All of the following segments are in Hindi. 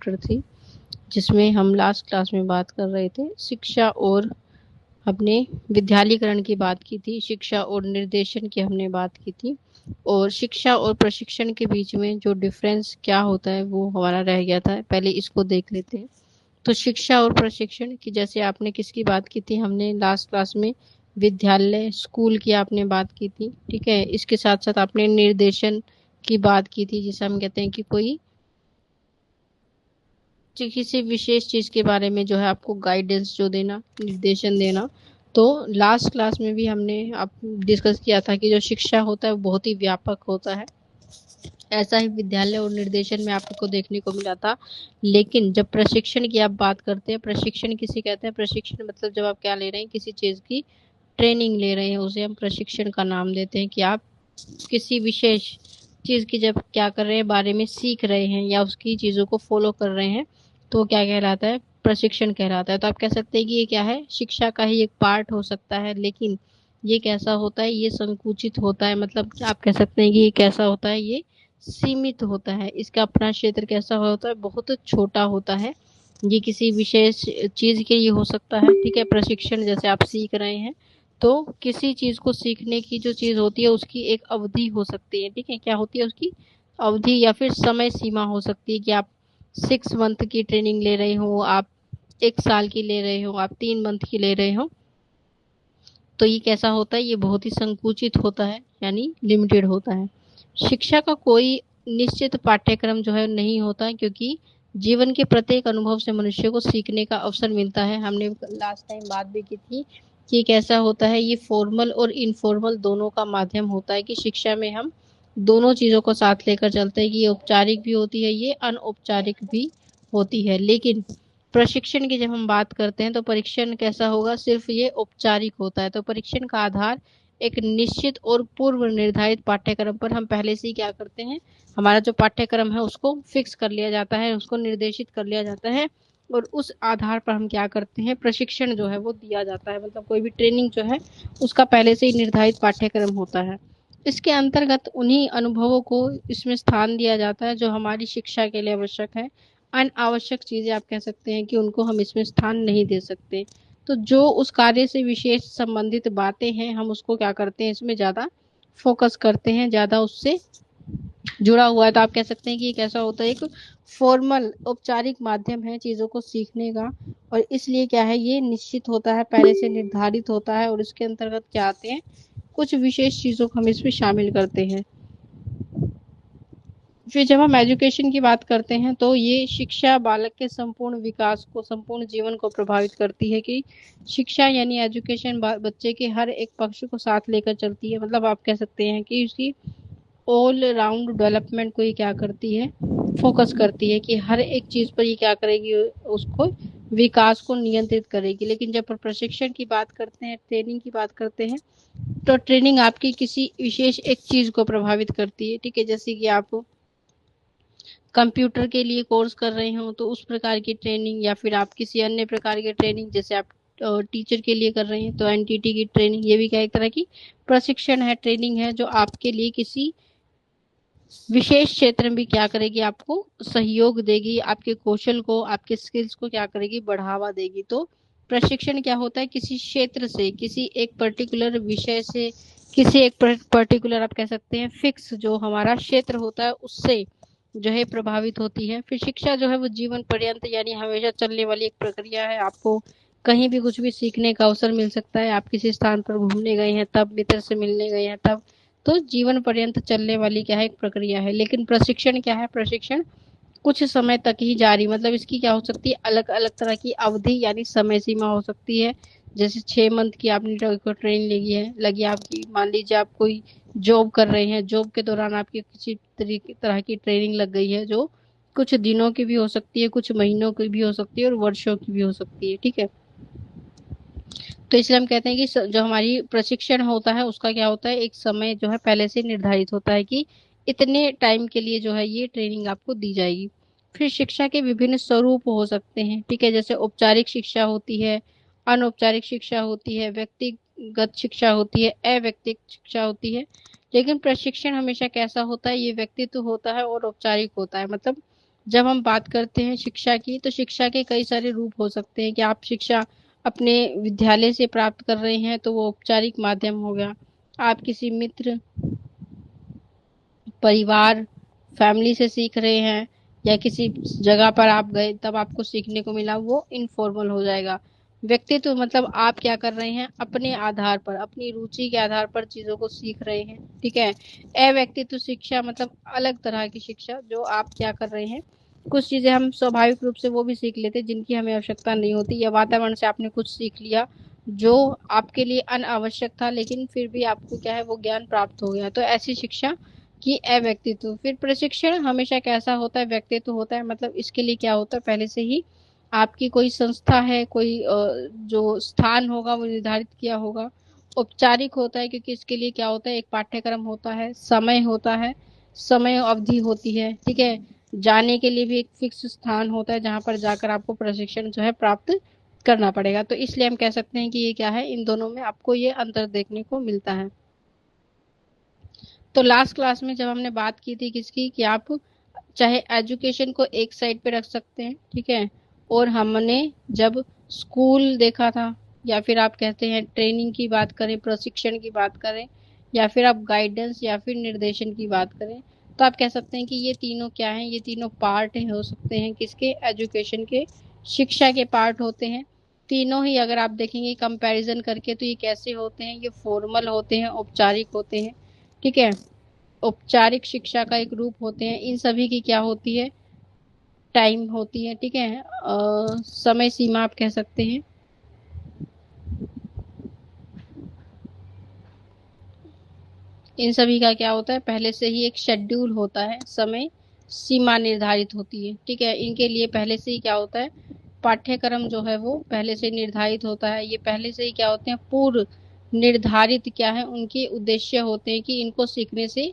चैप्टर थी, जिसमें हम लास्ट क्लास में बात कर रहे थे शिक्षा और अपने विद्यालयीकरण की बात की थी, शिक्षा और निर्देशन की हमने बात की थी, और शिक्षा और प्रशिक्षण के बीच में जो डिफरेंस क्या होता है वो हमारा रह गया था। पहले इसको देख लेते हैं। तो शिक्षा और प्रशिक्षण की जैसे आपने किसकी बात की थी, हमने लास्ट क्लास में विद्यालय स्कूल की आपने बात की थी, ठीक है। इसके साथ साथ आपने निर्देशन की बात की थी, जिसे हम कहते हैं कि कोई किसी विशेष चीज के बारे में जो है आपको गाइडेंस जो देना, निर्देशन देना। तो लास्ट क्लास में भी हमने आप डिस्कस किया था कि जो शिक्षा होता है वो बहुत ही व्यापक होता है। ऐसा ही विद्यालय और निर्देशन में आपको देखने को मिला था। लेकिन जब प्रशिक्षण की आप बात करते हैं, प्रशिक्षण किसे कहते हैं? प्रशिक्षण मतलब जब आप क्या ले रहे हैं, किसी चीज की ट्रेनिंग ले रहे हैं, उसे हम प्रशिक्षण का नाम देते हैं। कि आप किसी विशेष चीज की जब क्या कर रहे हैं, बारे में सीख रहे हैं या उसकी चीजों को फॉलो कर रहे हैं, तो क्या कहलाता है? प्रशिक्षण कहलाता है। तो आप कह सकते हैं कि ये क्या है, शिक्षा का ही एक पार्ट हो सकता है। लेकिन ये कैसा होता है? ये संकुचित होता है। मतलब आप कह सकते हैं कि ये कैसा होता है? ये सीमित होता है। इसका अपना क्षेत्र कैसा होता है? बहुत छोटा होता है। ये किसी विशेष चीज के लिए हो सकता है, ठीक है। प्रशिक्षण जैसे आप सीख रहे हैं, तो किसी चीज को सीखने की जो चीज होती है उसकी एक अवधि हो सकती है, ठीक है। क्या होती है? उसकी अवधि या फिर समय सीमा हो सकती है। कि आप 6 मंथ की ट्रेनिंग ले रहे हो, आप 1 साल की ले रहे हो, आप 3 मंथ की ले रहे हो, तो ये कैसा होता है? ये बहुत ही संकुचित होता है, यानी लिमिटेड होता है। शिक्षा का कोई निश्चित पाठ्यक्रम जो है नहीं होता, क्योंकि जीवन के प्रत्येक अनुभव से मनुष्य को सीखने का अवसर मिलता है। हमने लास्ट टाइम बात भी की थी कि कैसा होता है, ये फॉर्मल और इनफॉर्मल दोनों का माध्यम होता है। कि शिक्षा में हम दोनों चीजों को साथ लेकर चलते हैं, कि ये औपचारिक भी होती है, ये अनौपचारिक भी होती है। लेकिन प्रशिक्षण की जब हम बात करते हैं तो परीक्षण कैसा होगा? सिर्फ ये औपचारिक होता है। तो परीक्षण का आधार एक निश्चित और पूर्व निर्धारित पाठ्यक्रम पर हम पहले से ही क्या करते हैं, हमारा जो पाठ्यक्रम है उसको फिक्स कर लिया जाता है, उसको निर्देशित कर लिया जाता है, और उस आधार पर हम क्या करते हैं, प्रशिक्षण जो है वो दिया जाता है। मतलब कोई भी ट्रेनिंग जो है उसका पहले से ही निर्धारित पाठ्यक्रम होता है। इसके अंतर्गत उन्हीं अनुभवों को इसमें स्थान दिया जाता है जो हमारी शिक्षा के लिए आवश्यक है। अनावश्यक चीजें आप कह सकते हैं कि उनको हम इसमें स्थान नहीं दे सकते। तो जो उस कार्य से विशेष संबंधित बातें हैं, हम उसको क्या करते हैं, इसमें ज्यादा फोकस करते हैं, ज्यादा उससे जुड़ा हुआ है। तो आप कह सकते हैं कि ये कैसा होता है, एक फॉर्मल औपचारिक माध्यम है चीजों को सीखने का। और इसलिए क्या है, ये निश्चित होता है, पहले से निर्धारित होता है, और इसके अंतर्गत क्या आते हैं, कुछ विशेष चीजों को हम इसमें शामिल करते हैं। फिर जब हम एजुकेशन की बात करते हैं तो ये शिक्षा बालक के संपूर्ण विकास को, संपूर्ण जीवन को प्रभावित करती है। कि शिक्षा यानी एजुकेशन बच्चे के हर एक पक्ष को साथ लेकर चलती है। मतलब आप कह सकते हैं कि उसकी ऑल राउंड डेवलपमेंट को ये क्या करती है, फोकस करती है। कि हर एक चीज पर ये क्या करेगी, उसको विकास को नियंत्रित करेगी। लेकिन जब प्रशिक्षण की बात करते हैं, ट्रेनिंग की बात करते हैं, तो ट्रेनिंग आपकी किसी विशेष एक चीज को प्रभावित करती है, ठीक है। जैसे कि आप कंप्यूटर के लिए कोर्स कर रहे हो तो उस प्रकार की ट्रेनिंग, या फिर आप किसी अन्य प्रकार की ट्रेनिंग, जैसे आप टीचर के लिए कर रहे हैं तो एनटीटी की ट्रेनिंग, ये भी क्या एक तरह की प्रशिक्षण है, ट्रेनिंग है, जो आपके लिए किसी विशेष क्षेत्र में भी क्या करेगी, आपको सहयोग देगी, आपके कौशल को, आपके स्किल्स को क्या करेगी, बढ़ावा देगी। तो प्रशिक्षण क्या होता है, किसी क्षेत्र से, किसी एक पर्टिकुलर विषय से, किसी एक पर्टिकुलर आप कह सकते हैं फिक्स जो हमारा क्षेत्र होता है उससे जो है प्रभावित होती है। फिर शिक्षा जो है वो जीवन पर्यंत यानी हमेशा चलने वाली एक प्रक्रिया है। आपको कहीं भी कुछ भी सीखने का अवसर मिल सकता है। आप किसी स्थान पर घूमने गए हैं तब, मित्र से मिलने गए हैं तब, तो जीवन पर्यंत चलने वाली क्या है, एक प्रक्रिया है। लेकिन प्रशिक्षण क्या है, प्रशिक्षण कुछ समय तक ही जारी, मतलब इसकी क्या हो सकती है, अलग अलग तरह की अवधि यानी समय सीमा हो सकती है। जैसे 6 मंथ की आपने ट्रेनिंग लगी है, लगी आपकी, मान लीजिए आप कोई जॉब कर रहे हैं, जॉब के दौरान आपकी किसी तरह की ट्रेनिंग लग गई है, जो कुछ दिनों की भी हो सकती है, कुछ महीनों की भी हो सकती है, और वर्षों की भी हो सकती है, ठीक है। तो इसलिए हम कहते हैं कि जो हमारी प्रशिक्षण होता है उसका क्या होता है, एक समय जो है पहले से निर्धारित होता है कि इतने टाइम के लिए जो है ये ट्रेनिंग आपको दी जाएगी। फिर शिक्षा के विभिन्न स्वरूप हो सकते हैं, ठीक है। जैसे औपचारिक शिक्षा होती है, अनौपचारिक शिक्षा होती है, व्यक्तिगत शिक्षा होती है, अव्यक्तिगत शिक्षा होती है। लेकिन प्रशिक्षण हमेशा कैसा होता है, ये व्यक्तित्व होता है और औपचारिक होता है। मतलब जब हम बात करते हैं शिक्षा की, तो शिक्षा के कई सारे रूप हो सकते हैं कि आप शिक्षा अपने विद्यालय से प्राप्त कर रहे हैं तो वो औपचारिक माध्यम हो गया। आप किसी मित्र, परिवार, फैमिली से सीख रहे हैं, या किसी जगह पर आप गए तब आपको सीखने को मिला, वो इनफॉर्मल हो जाएगा। व्यक्तित्व मतलब आप क्या कर रहे हैं, अपने आधार पर, अपनी रुचि के आधार पर चीजों को सीख रहे हैं, ठीक है। अव्यक्तित्व शिक्षा मतलब अलग तरह की शिक्षा, जो आप क्या कर रहे हैं, कुछ चीजें हम स्वाभाविक रूप से वो भी सीख लेते हैं जिनकी हमें आवश्यकता नहीं होती, या वातावरण से आपने कुछ सीख लिया जो आपके लिए अनावश्यक था, लेकिन फिर भी आपको क्या है, वो ज्ञान प्राप्त हो गया, तो ऐसी शिक्षा कि अव्यक्तित्व। फिर प्रशिक्षण हमेशा कैसा होता है, व्यक्तित्व होता है, मतलब इसके लिए क्या होता है, पहले से ही आपकी कोई संस्था है, कोई जो स्थान होगा वो निर्धारित किया होगा। औपचारिक होता है क्योंकि इसके लिए क्या होता है, एक पाठ्यक्रम होता है, समय होता है, समय अवधि होती है, ठीक है। जाने के लिए भी एक फिक्स स्थान होता है जहां पर जाकर आपको प्रशिक्षण जो है प्राप्त करना पड़ेगा। तो इसलिए हम कह सकते हैं कि ये क्या है, इन दोनों में आपको ये अंतर देखने को मिलता है। तो लास्ट क्लास में जब हमने बात की थी किसकी, कि आप चाहे एजुकेशन को एक साइड पे रख सकते हैं, ठीक है, और हमने जब स्कूल देखा था, या फिर आप कहते हैं ट्रेनिंग की बात करें, प्रशिक्षण की बात करें, या फिर आप गाइडेंस या फिर निर्देशन की बात करें, तो आप कह सकते हैं कि ये तीनों क्या हैं, ये तीनों पार्ट हो सकते हैं किसके, एजुकेशन के, शिक्षा के पार्ट होते हैं। तीनों ही अगर आप देखेंगे कंपैरिजन करके, तो ये कैसे होते हैं, ये फॉर्मल होते हैं, औपचारिक होते हैं, ठीक है। औपचारिक शिक्षा का एक रूप होते हैं। इन सभी की क्या होती है, टाइम होती है, ठीक है, समय सीमा आप कह सकते हैं। इन सभी का क्या होता है, पहले से ही एक शेड्यूल होता है, समय सीमा निर्धारित होती है, ठीक है। इनके लिए पहले से ही क्या होता है, पाठ्यक्रम जो है वो पहले से निर्धारित होता है। ये पहले से ही क्या होते हैं, पूर्व निर्धारित क्या है, उनके उद्देश्य होते हैं कि इनको सीखने से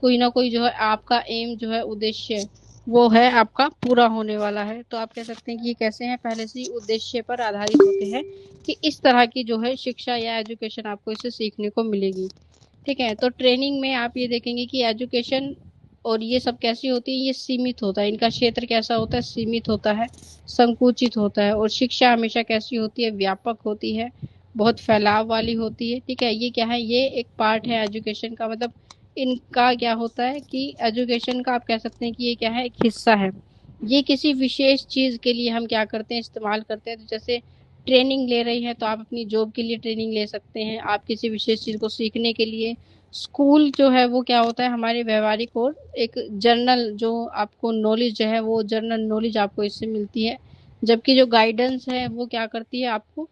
कोई ना कोई जो है आपका एम जो है, उद्देश्य वो है आपका पूरा होने वाला है। तो आप कह सकते हैं कि ये कैसे हैं, पहले से ही उद्देश्य पर आधारित होते हैं कि इस तरह की जो है शिक्षा या एजुकेशन आपको इससे सीखने को मिलेगी, ठीक है। तो ट्रेनिंग में आप ये देखेंगे कि एजुकेशन और ये सब कैसी होती है, ये सीमित होता है, इनका क्षेत्र कैसा होता है, सीमित होता है, संकुचित होता है। और शिक्षा हमेशा कैसी होती है, व्यापक होती है, बहुत फैलाव वाली होती है, ठीक है। ये क्या है, ये एक पार्ट है एजुकेशन का, मतलब इनका क्या होता है कि एजुकेशन का आप कह सकते हैं कि ये क्या है, एक हिस्सा है। ये किसी विशेष चीज के लिए हम क्या करते हैं, इस्तेमाल करते हैं। तो जैसे ट्रेनिंग ले रही हैं तो आप अपनी जॉब के लिए ट्रेनिंग ले सकते हैं, आप किसी विशेष चीज को सीखने के लिए। स्कूल जो है वो क्या होता है, हमारे व्यवहारिक और एक जर्नल जो आपको नॉलेज जो है, वो जर्नल नॉलेज आपको इससे मिलती है। जबकि जो गाइडेंस है वो क्या करती है, आपको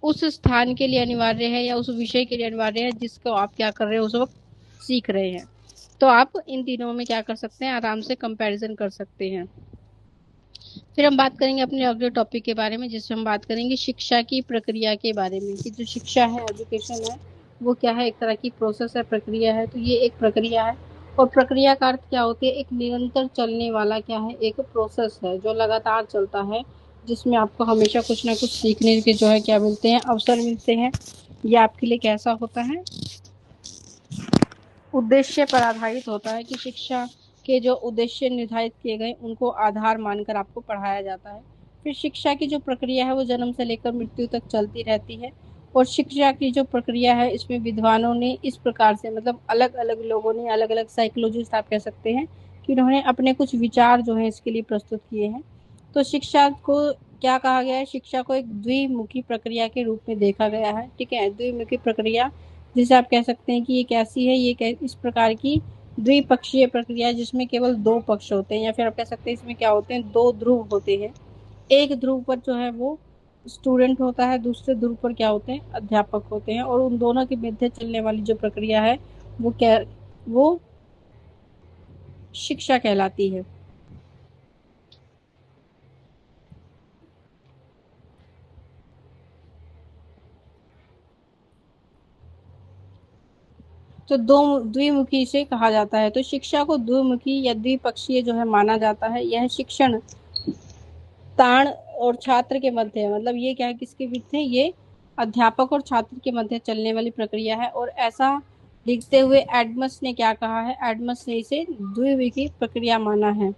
उस स्थान के लिए अनिवार्य है, या उस विषय के लिए अनिवार्य है जिसको आप क्या कर रहे हो, उस वक्त सीख रहे हैं। तो आप इन तीनों में क्या कर सकते हैं, आराम से कंपैरिजन कर सकते हैं। फिर हम बात करेंगे अपने अगले टॉपिक के बारे में, जिसमें हम बात करेंगे शिक्षा की प्रक्रिया के बारे में, कि जो शिक्षा है, एजुकेशन है, वो क्या है, एक तरह की प्रोसेस है, प्रक्रिया है। तो ये एक प्रक्रिया है, और प्रक्रिया का अर्थ क्या होती है, एक निरंतर चलने वाला क्या है, एक प्रोसेस है जो लगातार चलता है, जिसमें आपको हमेशा कुछ ना कुछ सीखने के जो है क्या मिलते हैं, अवसर मिलते हैं। ये आपके लिए कैसा होता है, उद्देश्य पर आधारित होता है, कि शिक्षा के जो उद्देश्य निर्धारित किए गए उनको आधार मानकर आपको पढ़ाया जाता है। फिर शिक्षा की जो प्रक्रिया है वो जन्म से लेकर मृत्यु तक चलती रहती है। और शिक्षा की जो प्रक्रिया है इसमें विद्वानों ने इस प्रकार से, मतलब अलग अलग लोगों ने, अलग अलग साइकोलॉजिस्ट आप कह सकते हैं, कि उन्होंने अपने कुछ विचार जो है इसके लिए प्रस्तुत किए हैं। तो शिक्षा को क्या कहा गया है, शिक्षा को एक द्विमुखी प्रक्रिया के रूप में देखा गया है, ठीक है। द्विमुखी प्रक्रिया जिसे आप कह सकते हैं कि ये कैसी है, ये इस प्रकार की द्विपक्षीय प्रक्रिया जिसमें केवल दो पक्ष होते हैं, या फिर आप कह सकते हैं इसमें क्या होते हैं, दो ध्रुव होते हैं। एक ध्रुव पर जो है वो स्टूडेंट होता है, दूसरे ध्रुव पर क्या होते हैं, अध्यापक होते हैं, और उन दोनों के मध्य चलने वाली जो प्रक्रिया है वो क्या, वो शिक्षा कहलाती है। तो दो द्विमुखी से कहा जाता है। तो शिक्षा को द्विमुखी या द्विपक्षीय जो है माना जाता है। यह शिक्षण ताण और छात्र के मध्य है, मतलब ये क्या है, किसके बीच है, ये अध्यापक और छात्र के मध्य चलने वाली प्रक्रिया है। और ऐसा लिखते हुए एडमस ने क्या कहा है, एडमस ने इसे द्विमुखी प्रक्रिया माना है।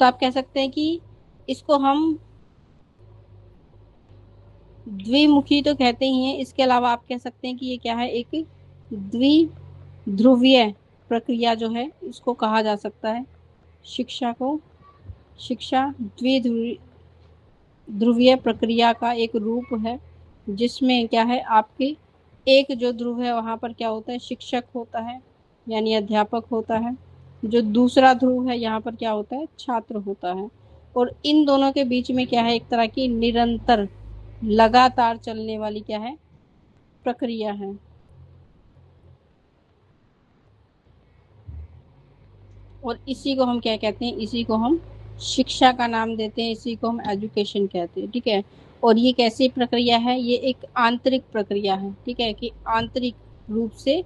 तो आप कह सकते हैं कि इसको हम द्विमुखी तो कहते ही हैं, इसके अलावा आप कह सकते हैं कि ये क्या है, एक द्विध्रुवीय प्रक्रिया जो है इसको कहा जा सकता है। शिक्षा द्विध्रुवीय ध्रुवीय प्रक्रिया का एक रूप है, जिसमें क्या है, आपके एक जो ध्रुव है वहां पर क्या होता है, शिक्षक होता है यानी अध्यापक होता है। जो दूसरा ध्रुव है यहाँ पर क्या होता है, छात्र होता है। और इन दोनों के बीच में क्या है, एक तरह की निरंतर लगातार चलने वाली क्या है, प्रक्रिया है। और इसी को हम क्या कहते हैं, इसी को हम शिक्षा का नाम देते हैं, इसी को हम एजुकेशन कहते हैं। ठीक है। और ये कैसी प्रक्रिया है, ये एक आंतरिक प्रक्रिया है। ठीक है, कि आंतरिक रूप से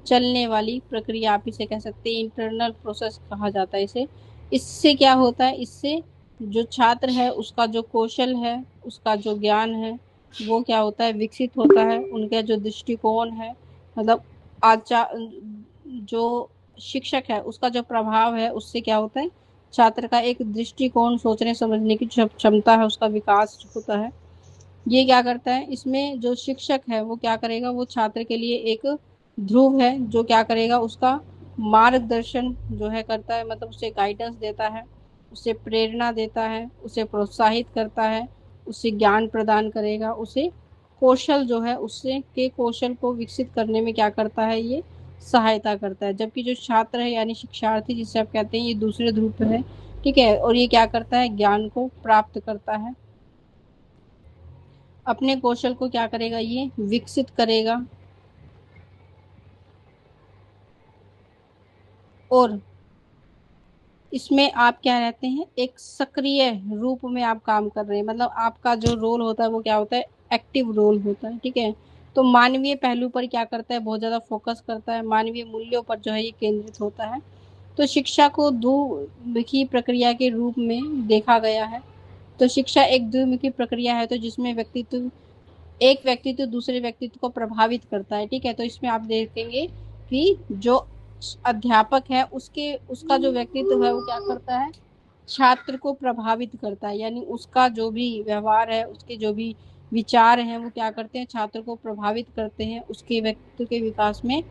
चलने वाली प्रक्रिया आप इसे कह सकते हैं, इंटरनल प्रोसेस कहा जाता है इसे। इससे क्या होता है, इससे जो छात्र है उसका जो कौशल है, उसका जो ज्ञान है, वो क्या होता है, विकसित होता है। उनका जो दृष्टिकोण है, मतलब आचार, जो शिक्षक है उसका जो प्रभाव है, उससे क्या होता है, छात्र का एक दृष्टिकोण, सोचने समझने की क्षमता है, उसका विकास होता है। ये क्या करता है, इसमें जो शिक्षक है वो क्या करेगा, वो छात्र के लिए एक ध्रुव है, जो क्या करेगा, उसका मार्गदर्शन जो है करता है, मतलब उसे गाइडेंस देता है, उसे प्रेरणा देता है, उसे प्रोत्साहित करता है, उसे ज्ञान प्रदान करेगा, उसे कौशल जो है उससे के कौशल को विकसित करने में क्या करता है, ये सहायता करता है। जबकि जो छात्र है यानी शिक्षार्थी जिसे आप कहते हैं, ये दूसरे ध्रुव पे है। ठीक है। और ये क्या करता है, ज्ञान को प्राप्त करता है, अपने कौशल को क्या करेगा, ये विकसित करेगा। और इसमें आप क्या रहते हैं, एक सक्रिय रूप में आप काम कर रहे हैं, मतलब आपका जो रोल होता है वो क्या होता है, एक्टिव रोल होता है। ठीक है। तो मानवीय पहलू पर क्या करता है, बहुत ज्यादा फोकस करता है, मानवीय मूल्यों पर जो है ये केंद्रित होता है। तो शिक्षा को द्विमुखी प्रक्रिया के रूप में देखा गया है। तो शिक्षा एक द्विमुखी प्रक्रिया है, तो जिसमें एक व्यक्तित्व दूसरे व्यक्तित्व को प्रभावित करता है। ठीक है। तो इसमें आप देखेंगे कि जो अध्यापक है उसका जो व्यक्तित्व है वो क्या करता है, छात्र को प्रभावित करता है, यानी उसका जो भी व्यवहार है, उसके जो भी विचार हैं वो क्या करते हैं, छात्र को प्रभावित करते हैं, उसके व्यक्तित्व के विकास में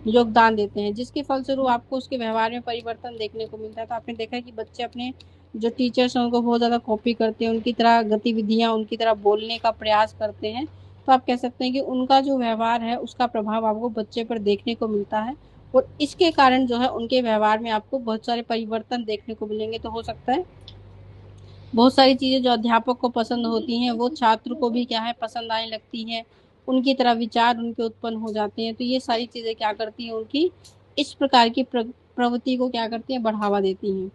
योगदान देते हैं, जिसके फलस्वरूप आपको उसके व्यवहार में परिवर्तन देखने को मिलता है। तो आपने देखा है कि बच्चे अपने जो टीचर्स हैं उनको बहुत ज़्यादा कॉपी करते हैं, उनकी तरह गतिविधियां, उनकी तरह बोलने का प्रयास करते हैं। तो आप कह सकते हैं कि उनका जो व्यवहार है उसका प्रभाव आपको बच्चे पर देखने को मिलता है। और इसके कारण जो है उनके व्यवहार में आपको बहुत सारे परिवर्तन देखने को मिलेंगे। तो हो सकता है बहुत सारी चीजें जो अध्यापक को पसंद होती हैं वो छात्र को भी क्या है, पसंद आने लगती हैं, उनकी तरह विचार उनके उत्पन्न हो जाते हैं। तो ये सारी चीजें क्या करती हैं, उनकी इस प्रकार की प्रवृत्ति को क्या करती हैं, बढ़ावा देती हैं।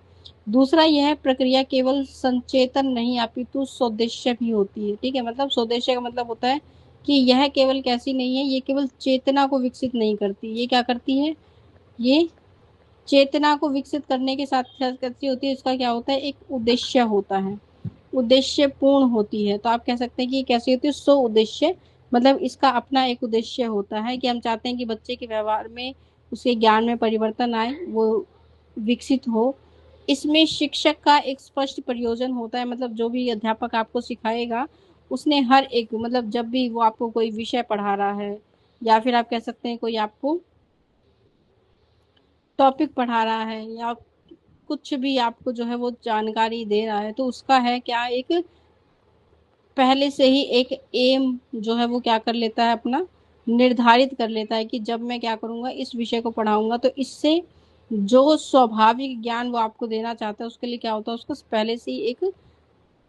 दूसरा, यह प्रक्रिया केवल संचेतन नहीं अपितु स्वदेश्य भी होती है। ठीक है। मतलब स्वदेश्य का मतलब होता है कि यह केवल कैसी नहीं है, ये केवल चेतना को विकसित नहीं करती, ये क्या करती है, ये चेतना को विकसित करने के साथ साथ कैसी होती है, इसका क्या होता है, एक उद्देश्य होता है, उद्देश्य पूर्ण होती है। तो आप कह सकते हैं कि कैसी होती है, स्व उद्देश्य, मतलब इसका अपना एक उद्देश्य होता है कि हम चाहते हैं कि बच्चे के व्यवहार में, उसके ज्ञान में परिवर्तन आए, वो विकसित हो। इसमें शिक्षक का एक स्पष्ट प्रयोजन होता है, मतलब जो भी अध्यापक आपको सिखाएगा उसने हर एक, मतलब जब भी वो आपको कोई विषय पढ़ा रहा है, या फिर आप कह सकते हैं कोई आपको टॉपिक पढ़ा रहा है, या कुछ भी आपको जो है वो जानकारी दे रहा है, तो उसका है क्या, एक पहले से ही एक एम जो है वो क्या कर लेता है, अपना निर्धारित कर लेता है कि जब मैं क्या करूंगा, इस विषय को पढ़ाऊंगा, तो इससे जो स्वाभाविक ज्ञान वो आपको देना चाहता है उसके लिए क्या होता है, उसका पहले से ही एक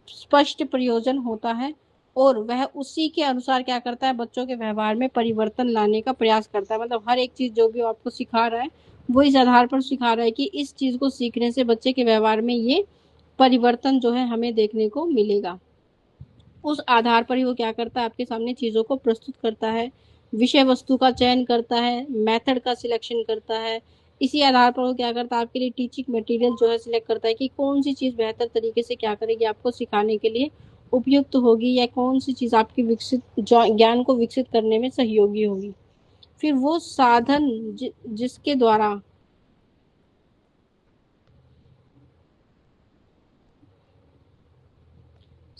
स्पष्ट प्रयोजन होता है। और वह उसी के अनुसार क्या करता है, बच्चों के व्यवहार में परिवर्तन लाने का प्रयास करता है। मतलब हर एक चीज जो भी वो आपको सिखा रहा है वो इस आधार पर सिखा रहा है कि इस चीज को सीखने से बच्चे के व्यवहार में ये परिवर्तन जो है हमें देखने को मिलेगा। उस आधार पर ही वो क्या करता है, आपके सामने चीजों को प्रस्तुत करता है, विषय वस्तु का चयन करता है, मेथड का सिलेक्शन करता है। इसी आधार पर वो क्या करता है, आपके लिए टीचिंग मटेरियल जो है सिलेक्ट करता है कि कौन सी चीज बेहतर तरीके से क्या करेगी, आपको सिखाने के लिए उपयुक्त होगी, या कौन सी चीज आपकी ज्ञान को विकसित करने में सहयोगी होगी। फिर वो साधन जिसके द्वारा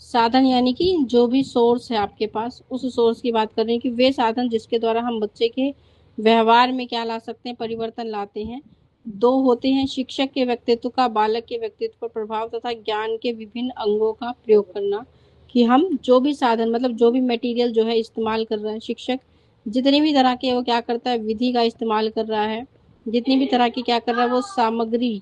साधन यानी कि जो भी सोर्स है आपके पास, उस सोर्स की बात कर रहे हैं कि वे साधन जिसके द्वारा हम बच्चे के व्यवहार में क्या ला सकते हैं, परिवर्तन लाते हैं। दो होते हैं शिक्षक के व्यक्तित्व का बालक के व्यक्तित्व पर प्रभाव तथा ज्ञान के विभिन्न अंगों का प्रयोग करना, कि हम जो भी साधन मतलब जो भी मटेरियल जो है इस्तेमाल कर रहे हैं, शिक्षक जितनी भी तरह के वो क्या करता है, विधि का इस्तेमाल कर रहा है, जितनी भी तरह की क्या कर रहा है वो सामग्री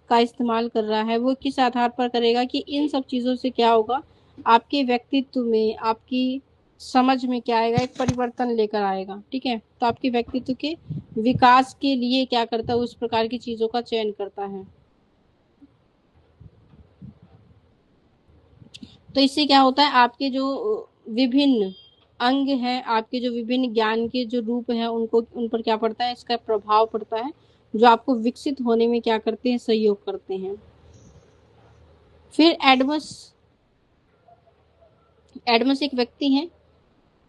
का इस्तेमाल कर रहा है, वो किस आधार पर करेगा कि इन सब चीज़ों से क्या होगा, आपके व्यक्तित्व में, आपकी समझ में क्या आएगा, एक परिवर्तन लेकर आएगा। ठीक है, तो आपके व्यक्तित्व के विकास के लिए क्या करता है, उस प्रकार की चीज़ों का चयन करता है। तो इससे क्या होता है, आपके जो विभिन्न अंग हैं, आपके जो विभिन्न ज्ञान के जो रूप हैं, उनको उन पर क्या पड़ता है, इसका प्रभाव पड़ता है, जो आपको विकसित होने में क्या करते हैं, सहयोग करते हैं। फिर एडमस एडमस एक व्यक्ति हैं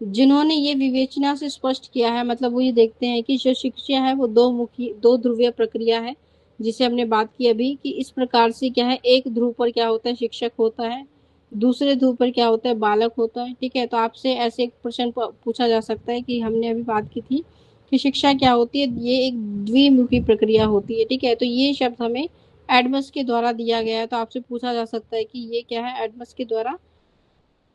जिन्होंने ये विवेचना से स्पष्ट किया है, मतलब वो ये देखते हैं कि जो शिक्षा है वो दो ध्रुवीय प्रक्रिया है, जिसे हमने बात की अभी, कि इस प्रकार से क्या है, एक ध्रुव पर क्या होता है, शिक्षक होता है, दूसरे ध्रुव पर क्या होता है, बालक होता है। ठीक है, तो आपसे ऐसे एक प्रश्न पूछा जा सकता है कि हमने अभी बात की थी कि शिक्षा क्या होती है, ये एक द्विमुखी प्रक्रिया होती है। ठीक है, तो ये शब्द हमें एडमस के द्वारा दिया गया है, तो आपसे पूछा जा सकता है कि ये क्या है, एडमस के द्वारा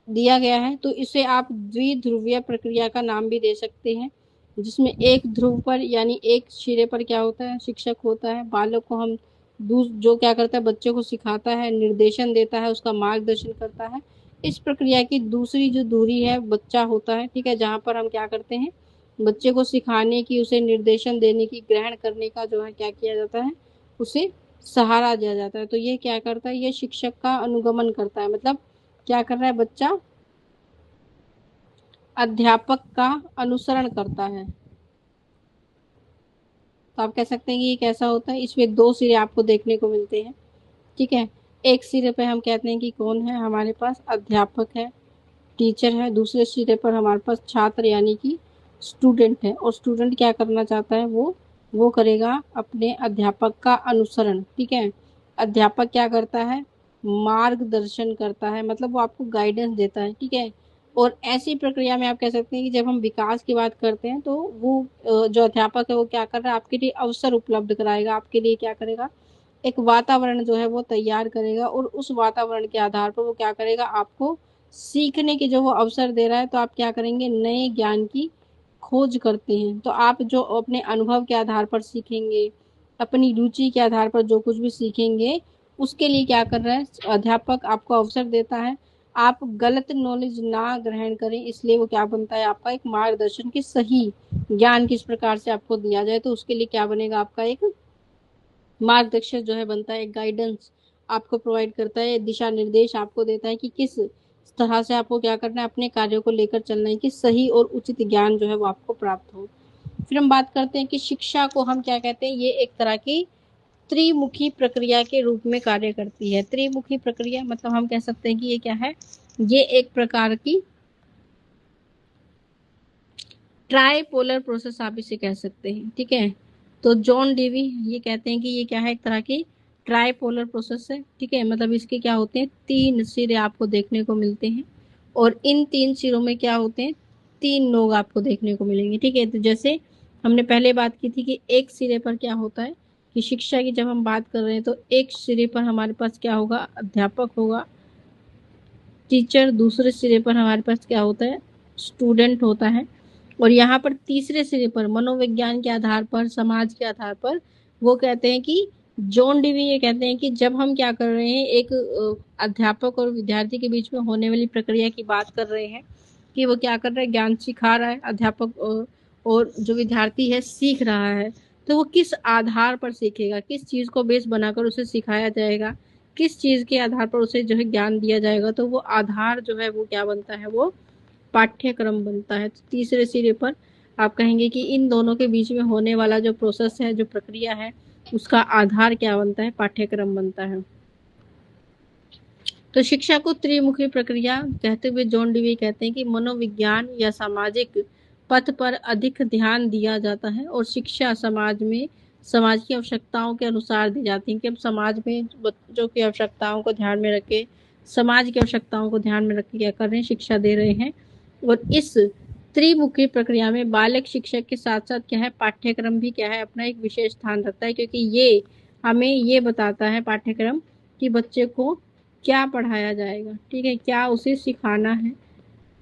दिया गया है, तो इसे आप द्विध्रुवीय प्रक्रिया का नाम भी दे सकते हैं, जिसमें एक ध्रुव पर यानी एक सिरे पर क्या होता है, शिक्षक होता है, बालक को हम जो क्या करता है, बच्चे को सिखाता है, निर्देशन देता है, उसका मार्गदर्शन करता है। इस प्रक्रिया की दूसरी जो दूरी है, बच्चा होता है। ठीक है, जहाँ पर हम क्या करते हैं, बच्चे को सिखाने की, उसे निर्देशन देने की, ग्रहण करने का जो है क्या किया जाता है, उसे सहारा दिया जाता है। तो ये क्या करता है, ये शिक्षक का अनुगमन करता है, मतलब क्या कर रहा है, बच्चा अध्यापक का अनुसरण करता है। तो आप कह सकते हैं कि ये कैसा होता है, इसमें दो सिरे आपको देखने को मिलते हैं। ठीक है, एक सिरे पे हम कहते हैं कि कौन है, हमारे पास अध्यापक है, टीचर है, दूसरे सिरे पर हमारे पास छात्र यानी कि स्टूडेंट है, और स्टूडेंट क्या करना चाहता है, वो करेगा अपने अध्यापक का अनुसरण। ठीक है, अध्यापक क्या करता है, मार्गदर्शन करता है, मतलब वो आपको गाइडेंस देता है। ठीक है, और ऐसी प्रक्रिया में आप कह सकते हैं कि जब हम विकास की बात करते हैं, तो वो जो अध्यापक है वो क्या कर रहा है, आपके लिए अवसर उपलब्ध कराएगा, आपके लिए क्या करेगा, एक वातावरण जो है वो तैयार करेगा, और उस वातावरण के आधार पर वो क्या करेगा, आपको सीखने के जो वो अवसर दे रहा है, तो आप क्या करेंगे, नए ज्ञान की खोज करते हैं। तो आप जो अपने अनुभव के आधार पर सीखेंगे, अपनी रुचि के आधार पर जो कुछ भी सीखेंगे, उसके लिए क्या कर रहा है, अध्यापक आपको अवसर देता है। आप गलत नॉलेज ना ग्रहण करें, इसलिए वो क्या बनता है, आपका एक मार्गदर्शन, की सही ज्ञान किस प्रकार से आपको दिया जाए, तो उसके लिए क्या बनेगा, आपका एक मार्गदर्शक जो है बनता है, एक गाइडेंस आपको प्रोवाइड करता है, दिशा निर्देश आपको देता है कि किस तरह से आपको क्या करना है, अपने कार्यों को लेकर चलना है, कि सही और उचित ज्ञान जो है वो आपको प्राप्त हो। फिर हम बात करते हैं कि शिक्षा को हम क्या कहते हैं, ये एक तरह की त्रिमुखी प्रक्रिया के रूप में कार्य करती है। त्रिमुखी प्रक्रिया मतलब हम कह सकते हैं कि ये क्या है, ये एक प्रकार की ट्राइपोलर प्रोसेस आप इसे कह सकते हैं। ठीक है, तो जॉन डेवी ये कहते हैं कि ये क्या है, एक तरह की ट्राइपोलर प्रोसेस है। ठीक है, मतलब इसके क्या होते हैं, तीन सिरे आपको देखने को मिलते हैं, और इन तीन सिरों में क्या होते हैं, तीन नोक आपको देखने को मिलेंगे। ठीक है, तो जैसे हमने पहले बात की थी कि एक सिरे पर क्या होता है, कि शिक्षा की जब हम बात कर रहे हैं, तो एक सिरे पर हमारे पास क्या होगा, अध्यापक होगा, टीचर, दूसरे सिरे पर हमारे पास क्या होता है, स्टूडेंट होता है, और यहाँ पर तीसरे सिरे पर मनोविज्ञान के आधार पर, समाज के आधार पर, वो कहते हैं कि जॉन डीवी ये कहते हैं कि जब हम क्या कर रहे हैं, एक अध्यापक और विद्यार्थी के बीच में होने वाली प्रक्रिया की बात कर रहे हैं, कि वो क्या कर रहा है, ज्ञान सिखा रहा है अध्यापक, और जो विद्यार्थी है सीख रहा है, तो वो किस आधार पर सीखेगा, किस चीज़ को बेस बनाकर उसे सिखाया जाएगा, किस चीज़ के आधार पर उसे जो है ज्ञान दिया जाएगा, तो वो आधार जो है वो क्या बनता है, वो पाठ्यक्रम बनता है। तो तीसरे सिरे पर आप कहेंगे कि इन दोनों के बीच में होने वाला जो प्रोसेस है, जो प्रक्रिया है, उसका आधार क्या बनता है, पाठ्यक्रम बनता है। तो शिक्षा को त्रिमुखी प्रक्रिया कहते हुए जॉन डीवी कहते हैं कि मनोविज्ञान या सामाजिक पथ पर अधिक ध्यान दिया जाता है, और शिक्षा समाज में समाज की आवश्यकताओं के अनुसार दी जाती है, कि हम समाज में बच्चों की आवश्यकताओं को ध्यान में रखें, समाज की आवश्यकताओं को ध्यान में रख के क्या कर रहे हैं, शिक्षा दे रहे हैं। और इस त्रिमुखी प्रक्रिया में बालक शिक्षक के साथ साथ क्या है, पाठ्यक्रम भी क्या है, अपना एक विशेष स्थान रखता है, क्योंकि ये हमें ये बताता है पाठ्यक्रम कि बच्चे को क्या पढ़ाया जाएगा, ठीक है, क्या उसे सिखाना है।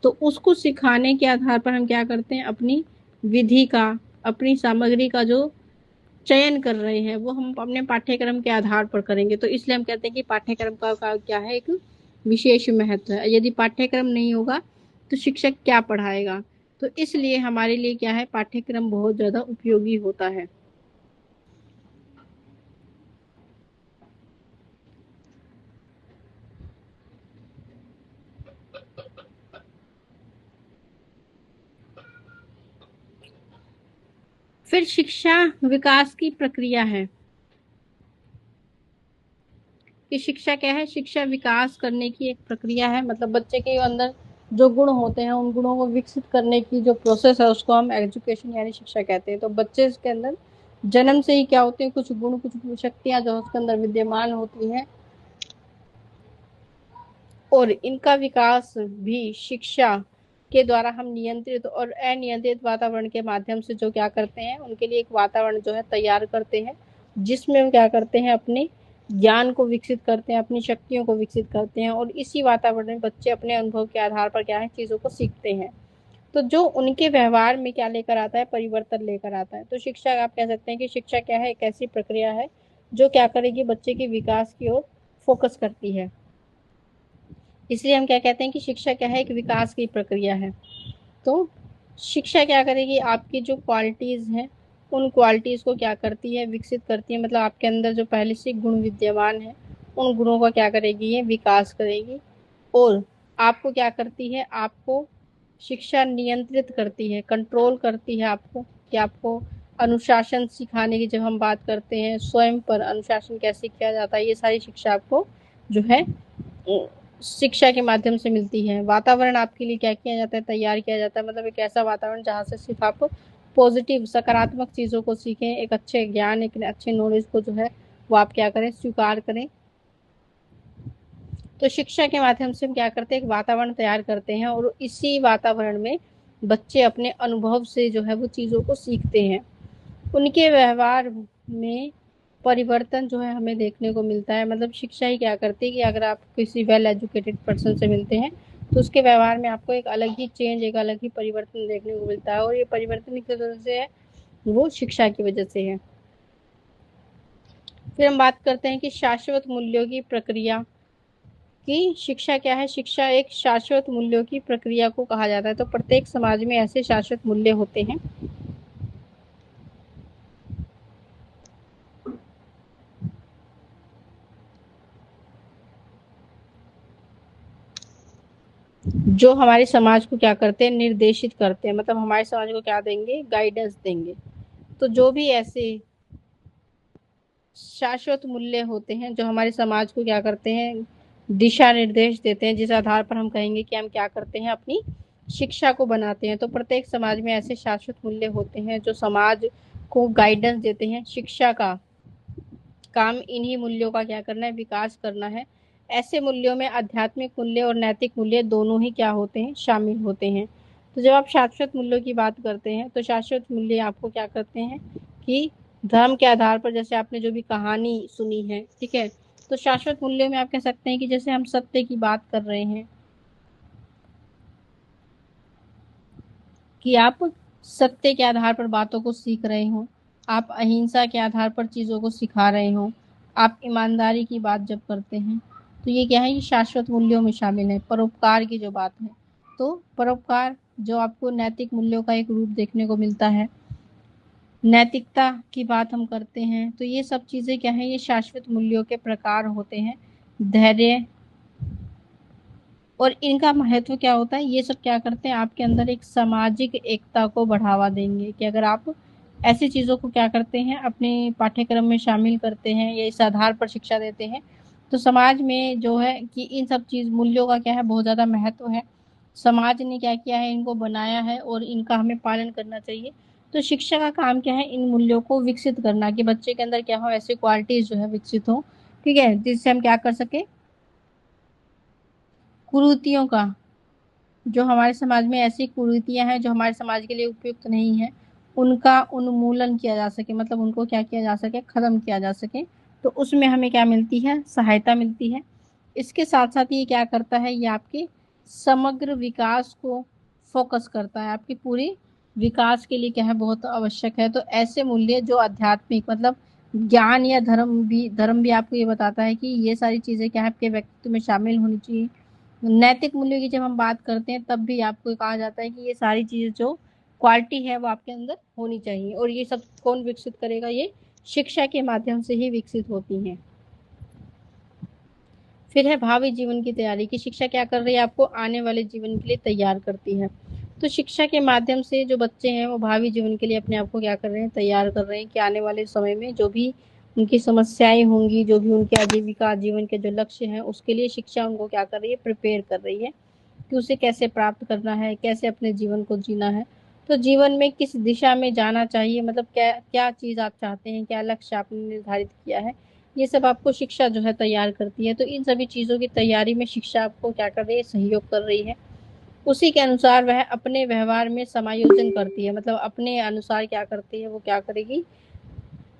तो उसको सिखाने के आधार पर हम क्या करते हैं, अपनी विधि का, अपनी सामग्री का जो चयन कर रहे हैं वो हम अपने पाठ्यक्रम के आधार पर करेंगे। तो इसलिए हम कहते हैं कि पाठ्यक्रम का क्या है, एक विशेष महत्व है। यदि पाठ्यक्रम नहीं होगा तो शिक्षक क्या पढ़ाएगा। तो इसलिए हमारे लिए क्या है, पाठ्यक्रम बहुत ज्यादा उपयोगी होता है। फिर शिक्षा विकास की प्रक्रिया है कि शिक्षा क्या है, शिक्षा विकास करने की एक प्रक्रिया है। मतलब बच्चे के अंदर जो गुण होते हैं उन गुणों को विकसित करने की जो प्रोसेस है उसको हम एजुकेशन यानी शिक्षा कहते हैं। तो बच्चे के अंदर जन्म से ही क्या होते हैं, कुछ गुण, कुछ शक्तियां जो उसके अंदर विद्यमान होती हैं, और इनका विकास भी शिक्षा के द्वारा हम नियंत्रित और अनियंत्रित वातावरण के माध्यम से जो क्या करते हैं, उनके लिए एक वातावरण जो है तैयार करते हैं, जिसमें हम क्या करते हैं, अपने ज्ञान को विकसित करते हैं, अपनी शक्तियों को विकसित करते हैं, और इसी वातावरण में बच्चे अपने अनुभव के आधार पर क्या है, चीजों को सीखते हैं। तो जो उनके व्यवहार में क्या लेकर आता है, परिवर्तन लेकर आता है। तो शिक्षा, आप कह सकते हैं कि शिक्षा क्या है, एक ऐसी प्रक्रिया है जो क्या करेगी, बच्चे के विकास की ओर फोकस करती है। इसलिए हम क्या कहते हैं कि शिक्षा क्या है, एक विकास की प्रक्रिया है। तो शिक्षा क्या करेगी, आपकी जो क्वालिटीज हैं उन क्वालिटीज को क्या करती है, विकसित करती है। मतलब आपके अंदर जो पहले से गुण विद्यमान है उन गुणों का क्या करेगी, ये विकास करेगी। और आपको क्या करती है, आपको शिक्षा नियंत्रित करती है, कंट्रोल करती है आपको, कि आपको अनुशासन सिखाने की, जब हम बात करते हैं स्वयं पर अनुशासन कैसे किया जाता है, ये सारी शिक्षा आपको जो है शिक्षा के माध्यम से मिलती है। वातावरण आपके लिए क्या किया जाता है, तैयार किया जाता है। मतलब एक ऐसा वातावरण जहाँ से सिर्फ आप पॉजिटिव सकारात्मक चीज़ों को सीखें, एक अच्छे ज्ञान, एक अच्छे नॉलेज को जो है वो आप क्या करें, स्वीकार करें। तो शिक्षा के माध्यम से हम क्या करते हैं, एक वातावरण तैयार करते हैं, और इसी वातावरण में बच्चे अपने अनुभव से जो है वो चीज़ों को सीखते हैं। उनके व्यवहार में परिवर्तन जो है हमें देखने को मिलता है। मतलब शिक्षा ही क्या करती है कि अगर आप किसी वेल एजुकेटेड पर्सन से मिलते हैं तो उसके व्यवहार में आपको एक अलग ही चेंज, एक अलग ही परिवर्तन देखने को मिलता है, और ये परिवर्तन किस वजह से है, वो शिक्षा की वजह से है। फिर हम बात करते हैं कि शाश्वत मूल्यों की प्रक्रिया, कि शिक्षा क्या है, शिक्षा एक शाश्वत मूल्यों की प्रक्रिया को कहा जाता है। तो प्रत्येक समाज में ऐसे शाश्वत मूल्य होते हैं जो हमारे समाज को क्या करते हैं, निर्देशित करते हैं। मतलब हमारे समाज को क्या देंगे, गाइडेंस देंगे। तो जो भी ऐसे शाश्वत मूल्य होते हैं जो हमारे समाज को क्या करते हैं, दिशा निर्देश देते हैं, जिस आधार पर हम कहेंगे कि हम क्या करते हैं, अपनी शिक्षा को बनाते हैं। तो प्रत्येक समाज में ऐसे शाश्वत मूल्य होते हैं जो समाज को गाइडेंस देते हैं। शिक्षा का काम इन्हीं मूल्यों का क्या करना है, विकास करना है। ऐसे मूल्यों में आध्यात्मिक मूल्य और नैतिक मूल्य दोनों ही क्या होते हैं, शामिल होते हैं। तो जब आप शाश्वत मूल्यों की बात करते हैं तो शाश्वत मूल्य आपको क्या करते हैं कि धर्म के आधार पर, जैसे आपने जो भी कहानी सुनी है, ठीक है, तो शाश्वत मूल्यों में आप कह सकते हैं कि जैसे हम सत्य की बात कर रहे हैं, कि आप सत्य के आधार पर बातों को सीख रहे हो, आप अहिंसा के आधार पर चीज़ों को सिखा रहे हो, आप ईमानदारी की बात जब करते हैं, तो ये क्या है, ये शाश्वत मूल्यों में शामिल है। परोपकार की जो बात है, तो परोपकार जो आपको नैतिक मूल्यों का एक रूप देखने को मिलता है, नैतिकता की बात हम करते हैं, तो ये सब चीज़ें क्या है, ये शाश्वत मूल्यों के प्रकार होते हैं। धैर्य, और इनका महत्व क्या होता है, ये सब क्या करते हैं, आपके अंदर एक सामाजिक एकता को बढ़ावा देंगे। कि अगर आप ऐसी चीज़ों को क्या करते हैं, अपने पाठ्यक्रम में शामिल करते हैं या इस आधार पर शिक्षा देते हैं, तो समाज में जो है कि इन सब चीज़ मूल्यों का क्या है, बहुत ज़्यादा महत्व है। समाज ने क्या किया है, इनको बनाया है और इनका हमें पालन करना चाहिए। तो शिक्षा का काम क्या है, इन मूल्यों को विकसित करना, कि बच्चे के अंदर क्या हो, ऐसी क्वालिटीज जो है विकसित हो, ठीक है, जिससे हम क्या कर सके, कुरीतियों का, जो हमारे समाज में ऐसी कुरीतियां हैं जो हमारे समाज के लिए उपयुक्त नहीं है, उनका उन्मूलन किया जा सके, मतलब उनको क्या किया जा सके, खत्म किया जा सके। तो उसमें हमें क्या मिलती है, सहायता मिलती है। इसके साथ साथ ये क्या करता है, ये आपके समग्र विकास को फोकस करता है, आपकी पूरी विकास के लिए क्या है, बहुत आवश्यक है। तो ऐसे मूल्य जो आध्यात्मिक, मतलब ज्ञान या धर्म भी आपको ये बताता है कि ये सारी चीजें क्या है, आपके व्यक्तित्व में शामिल होनी चाहिए। नैतिक मूल्यों की जब हम बात करते हैं तब भी आपको कहा जाता है कि ये सारी चीजें जो क्वालिटी है वो आपके अंदर होनी चाहिए। और ये सब कौन विकसित करेगा, ये शिक्षा के माध्यम से ही विकसित होती हैं। फिर है भावी जीवन की तैयारी, की शिक्षा क्या कर रही है, आपको आने वाले जीवन के लिए तैयार करती है। तो शिक्षा के माध्यम से जो बच्चे हैं वो भावी जीवन के लिए अपने आप को क्या कर रहे हैं, तैयार कर रहे हैं कि आने वाले समय में जो भी उनकी समस्याएं होंगी, जो भी उनके आजीविका जीवन के जो लक्ष्य हैं, उसके लिए शिक्षा उनको क्या कर रही है, प्रिपेयर कर रही है कि उसे कैसे प्राप्त करना है, कैसे अपने जीवन को जीना है। तो जीवन में किस दिशा में जाना चाहिए, मतलब क्या क्या चीज आप चाहते हैं, क्या लक्ष्य आपने निर्धारित किया है, ये सब आपको शिक्षा जो है तैयार करती है। तो इन सभी चीजों की तैयारी में शिक्षा आपको क्या कर रही है, सहयोग कर रही है। उसी के अनुसार वह अपने व्यवहार में समायोजन करती है, मतलब अपने अनुसार क्या करती है, वो क्या करेगी,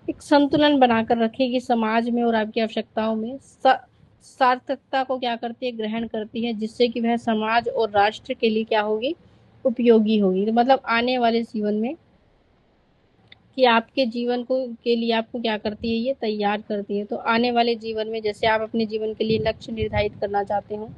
एक संतुलन बनाकर रखेगी समाज में और आपकी आवश्यकताओं में। सार्थकता को क्या करती है, ग्रहण करती है, जिससे कि वह समाज और राष्ट्र के लिए क्या होगी, उपयोगी होगी। तो मतलब आने वाले जीवन में कि आपके जीवन को के लिए आपको क्या करती है, ये तैयार करती है। तो आने वाले जीवन में जैसे आप अपने जीवन के लिए लक्ष्य निर्धारित करना चाहते हो,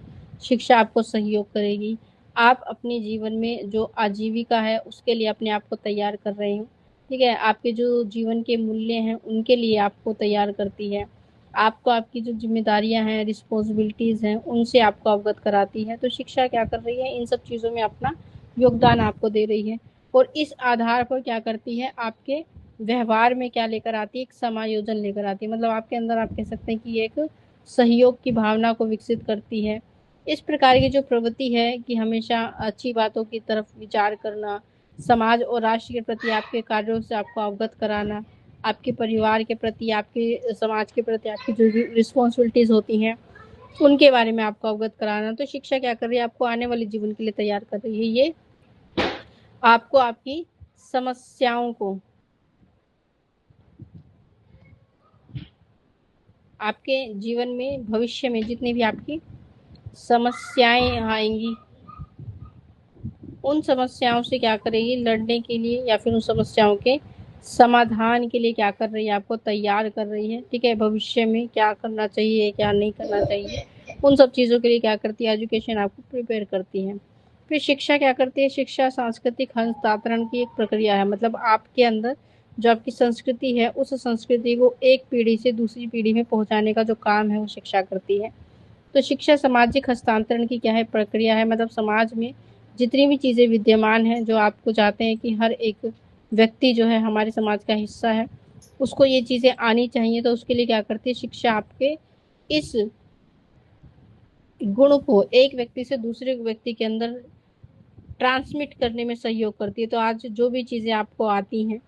शिक्षा आपको सहयोग करेगी। आप अपने जीवन में जो आजीविका है उसके लिए अपने आप को तैयार कर रहे हो, ठीक है, आपके जो जीवन के मूल्य हैं उनके लिए आपको तैयार करती है। आपको आपकी जो जिम्मेदारियां हैं, रिस्पॉन्सिबिलिटीज हैं, उनसे आपको अवगत कराती है। तो शिक्षा क्या कर रही है, इन सब चीजों में अपना योगदान आपको दे रही है। और इस आधार पर क्या करती है, आपके व्यवहार में क्या लेकर आती है, एक समायोजन लेकर आती है। मतलब आपके अंदर आप कह सकते हैं कि एक सहयोग की भावना को विकसित करती है। इस प्रकार की जो प्रवृत्ति है कि हमेशा अच्छी बातों की तरफ विचार करना, समाज और राष्ट्र के प्रति आपके कार्यों से आपको अवगत कराना, आपके परिवार के प्रति, आपके समाज के प्रति आपकी जो रिस्पॉन्सिबिलिटीज होती हैं उनके बारे में आपको अवगत कराना। तो शिक्षा क्या कर रही है, आपको आने वाले जीवन के लिए तैयार कर रही है। ये आपको आपकी समस्याओं को, आपके जीवन में भविष्य में जितनी भी आपकी समस्याएं आएंगी, उन समस्याओं से क्या करेगी, लड़ने के लिए या फिर उन समस्याओं के समाधान के लिए क्या कर रही है, आपको तैयार कर रही है। ठीक है, भविष्य में क्या करना चाहिए, क्या नहीं करना चाहिए, उन सब चीज़ों के लिए क्या करती है, एजुकेशन आपको प्रिपेयर करती है। फिर शिक्षा क्या करती है, शिक्षा सांस्कृतिक हस्तांतरण की एक प्रक्रिया है। मतलब आपके अंदर जो आपकी संस्कृति है, उस संस्कृति को एक पीढ़ी से दूसरी पीढ़ी में पहुंचाने का जो काम है वो शिक्षा करती है। तो शिक्षा सामाजिक हस्तांतरण की क्या है, प्रक्रिया है। मतलब समाज में जितनी भी चीज़ें विद्यमान हैं, जो आपको चाहते हैं कि हर एक व्यक्ति जो है हमारे समाज का हिस्सा है, उसको ये चीज़ें आनी चाहिए। तो उसके लिए क्या करती है शिक्षा, आपके इस गुण को एक व्यक्ति से दूसरे व्यक्ति के अंदर ट्रांसमिट करने में सहयोग करती है। तो आज जो भी चीज़ें आपको आती हैं